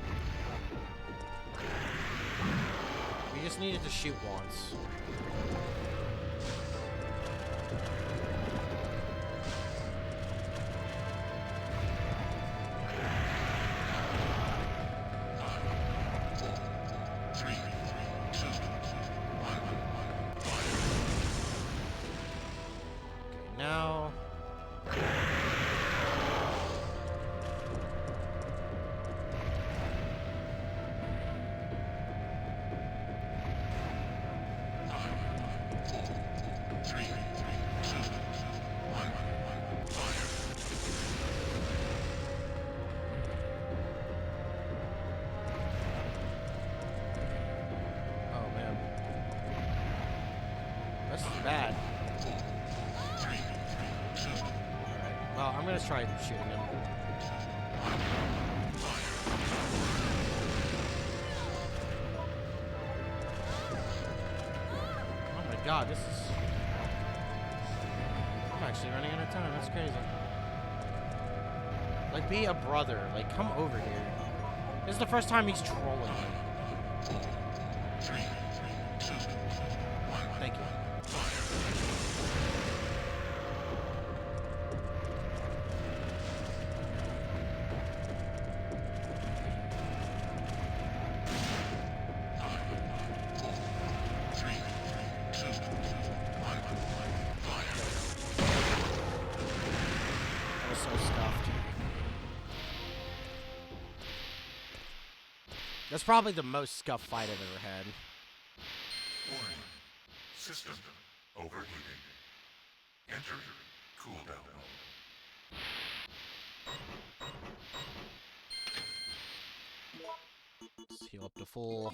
We just needed to shoot once. Okay, now. Oh man. This is bad. Alright, well, I'm gonna try shooting him. Oh my god, this is... I'm actually running out of time, that's crazy. Like, be a brother. Like, come over here. This is the first time he's trolling me. Thank you. I was so stuffed. That's probably the most scuffed fight I've ever had. Warning. System overheating. Enter cooldown mode. Let's heal up to full.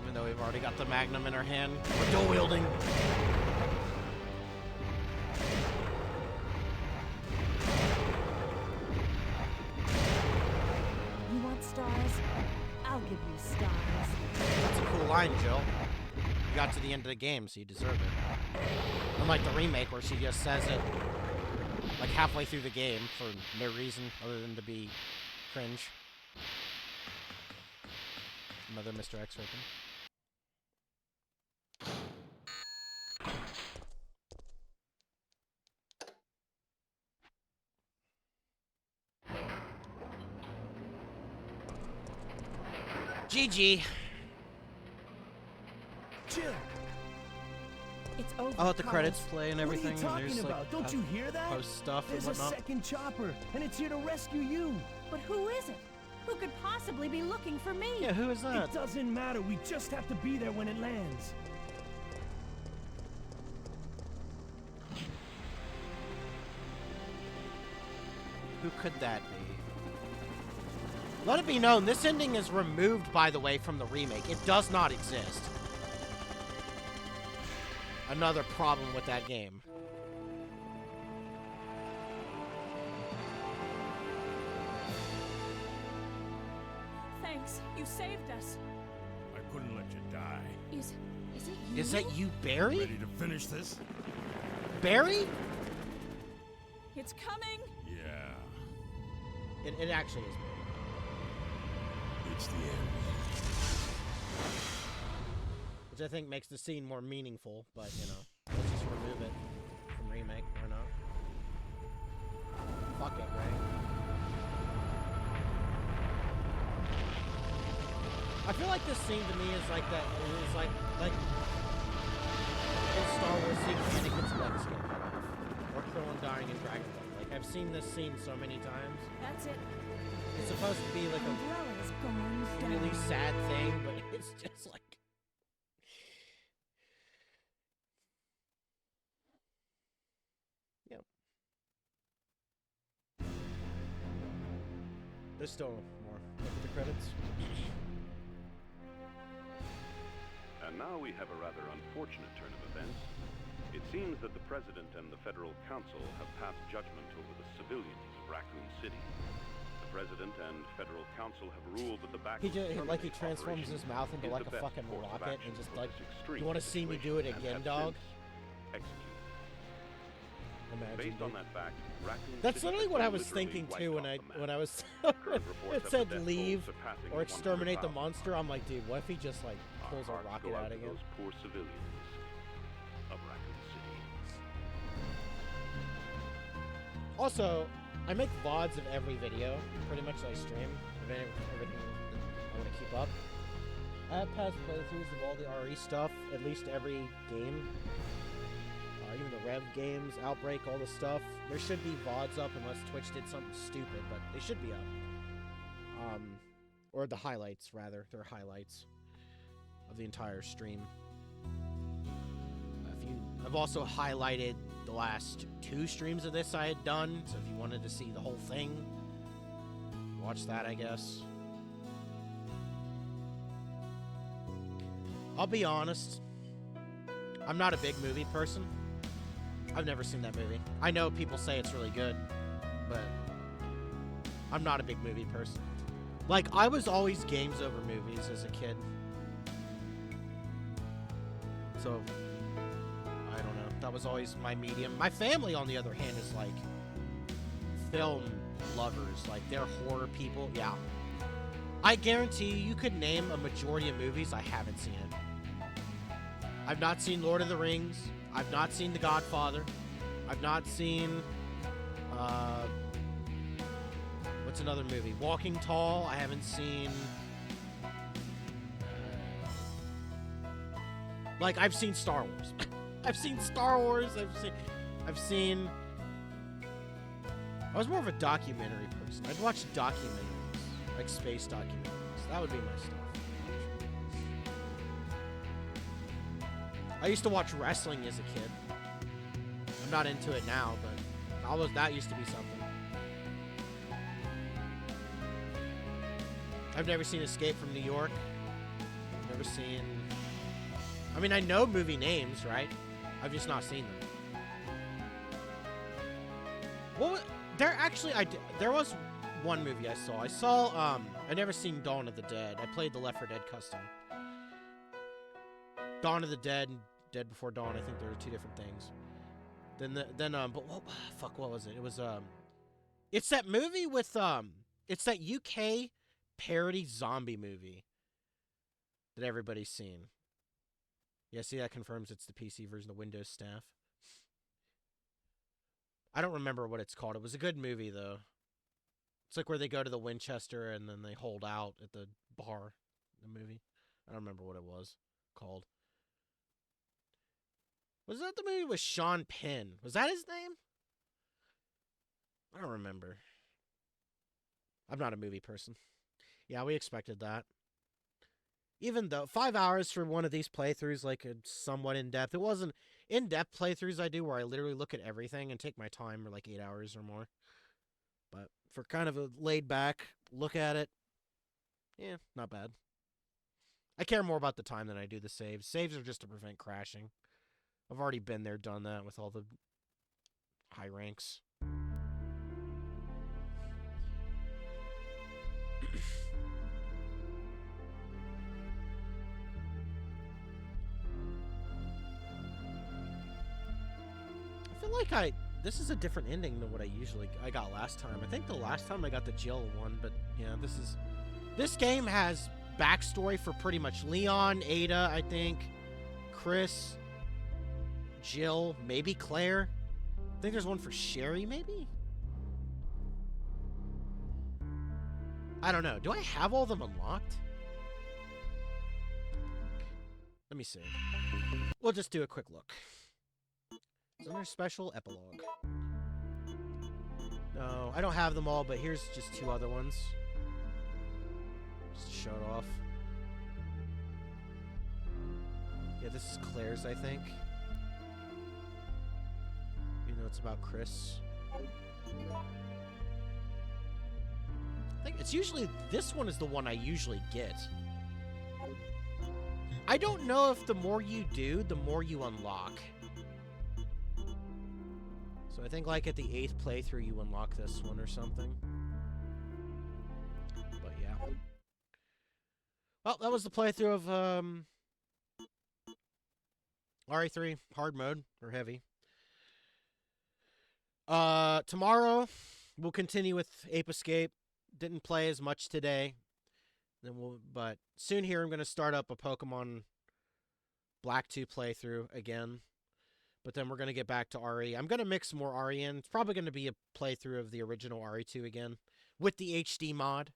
Even though we've already got the Magnum in our hand, we're dual wielding. You want stars? I'll give you stars. That's a cool line, Jill. You got to the end of the game, so you deserve it. Unlike the remake, where she just says it like halfway through the game for no reason other than to be cringe. Another Mr. X right there. GG. Jill! over. I'll let the Carlos. credits play and everything. What are you and talking there's, about? Don't you hear that? Post stuff There's and a whatnot. second chopper, and it's here to rescue you. But who is it? Who could possibly be looking for me? Yeah, who is that? It doesn't matter. We just have to be there when it lands. Who could that be? Let it be known, this ending is removed, by the way, from the remake. It does not exist. Another problem with that game. Thanks, you saved us. I couldn't let you die. Is it you? Is that you, Barry? Ready to finish this? Barry? It's coming. Yeah, It actually is Barry. it's the end. Which I think makes the scene more meaningful, but, you know, let's just remove it from remake, why not? Fuck it, right? I feel like this scene to me is like that, it is like in Star Wars seeing Anakin's legs get cut off, or Krillin dying in Dragon Ball. Like, I've seen this scene so many times. That's it. It's supposed to be like a Umbrella's going down. really sad thing, but it's just like... Yep. There's still more. Look at the credits. And now we have a rather unfortunate turn of events. It seems that the President and the Federal Council have passed judgment over the civilians of Raccoon City. The President and Federal Council have ruled that the back He transforms his mouth into like a fucking rocket and just like, you want to see me do it again, dog? Imagine, Based dude. on that fact, Raccoon That's City literally has what I been was literally thinking wiped too off when I was Current reports it have said the death leave toll surpassing or exterminate the 100,000. monster. I'm like, dude, what if he just like pulls a Our hearts rocket go out to again? those poor civilians of Raccoon City. Also, I make VODs of every video, pretty much I stream of everything I want to keep up. I have past playthroughs of all the RE stuff, at least every game. Even the Rev games, Outbreak, all the stuff. There should be VODs up unless Twitch did something stupid, but they should be up. Or the highlights, rather. They're highlights of the entire stream. I've also highlighted the last 2 streams of this I had done, so if you wanted to see the whole thing, watch that, I guess. I'll be honest, I'm not a big movie person. I've never seen that movie. I know people say it's really good, but I'm not a big movie person. Like, I was always games over movies as a kid. So, I don't know. That was always my medium. My family, on the other hand, is like film lovers. Like, they're horror people. Yeah. I guarantee you could name a majority of movies I haven't seen it. I've not seen Lord of the Rings. I've not seen The Godfather. I've not seen, what's another movie? Walking Tall. I haven't seen, like, I've seen Star Wars. I've seen Star Wars. I've seen, I was more of a documentary person. I'd watch documentaries, like space documentaries. That would be my stuff. I used to watch wrestling as a kid. I'm not into it now, but that used to be something. I've never seen Escape from New York. Never seen... I mean, I know movie names, right? I've just not seen them. Well, there was one movie I saw. I never seen Dawn of the Dead. I played the Left 4 Dead custom. Dawn of the Dead and Dead Before Dawn, I think there were 2 different things. What was it? It was, it's that movie with, it's that UK parody zombie movie that everybody's seen. Yeah, see, that confirms it's the PC version of Windows Staff. I don't remember what it's called. It was a good movie, though. It's like where they go to the Winchester and then they hold out at the bar in the movie. I don't remember what it was called. Was that the movie with Sean Penn? Was that his name? I don't remember. I'm not a movie person. Yeah, we expected that. Even though 5 hours for one of these playthroughs, like a somewhat in-depth. It wasn't in-depth playthroughs I do where I literally look at everything and take my time for like 8 hours or more. But for kind of a laid back look at it, yeah, not bad. I care more about the time than I do the saves. Saves are just to prevent crashing. I've already been there, done that with all the high ranks. I feel like this is a different ending than what I got last time. I think the last time I got the Jill one, but yeah, this game has backstory for pretty much Leon, Ada, I think, Chris, Jill, maybe Claire. I think there's one for Sherry, maybe? I don't know. Do I have all of them unlocked? Let me see. We'll just do a quick look. It's under special epilogue. No, I don't have them all, but here's just 2 other ones. Just to show it off. Yeah, this is Claire's, I think. You know, it's about Chris. I think it's usually, this one is the one I usually get. I don't know if the more you do, the more you unlock. So I think like at the 8th playthrough you unlock this one or something. But yeah. Well, that was the playthrough of RE3 hard mode or heavy. Tomorrow we'll continue with Ape Escape. Didn't play as much today. But soon here I'm going to start up a Pokemon Black 2 playthrough again. But then we're going to get back to RE. I'm going to mix more RE in. It's probably going to be a playthrough of the original RE2 again. With the HD mod.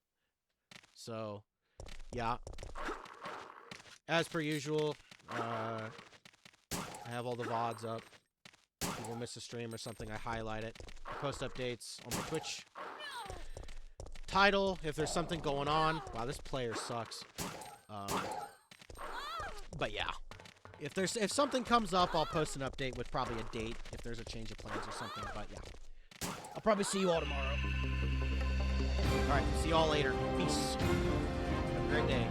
So, yeah. As per usual, I have all the VODs up. If people miss a stream or something, I highlight it. I post updates on my Twitch. Title, if there's something going on. Wow, this player sucks. But yeah. If something comes up, I'll post an update with probably a date if there's a change of plans or something. But yeah. I'll probably see you all tomorrow. Alright, see you all later. Peace. Have a great day.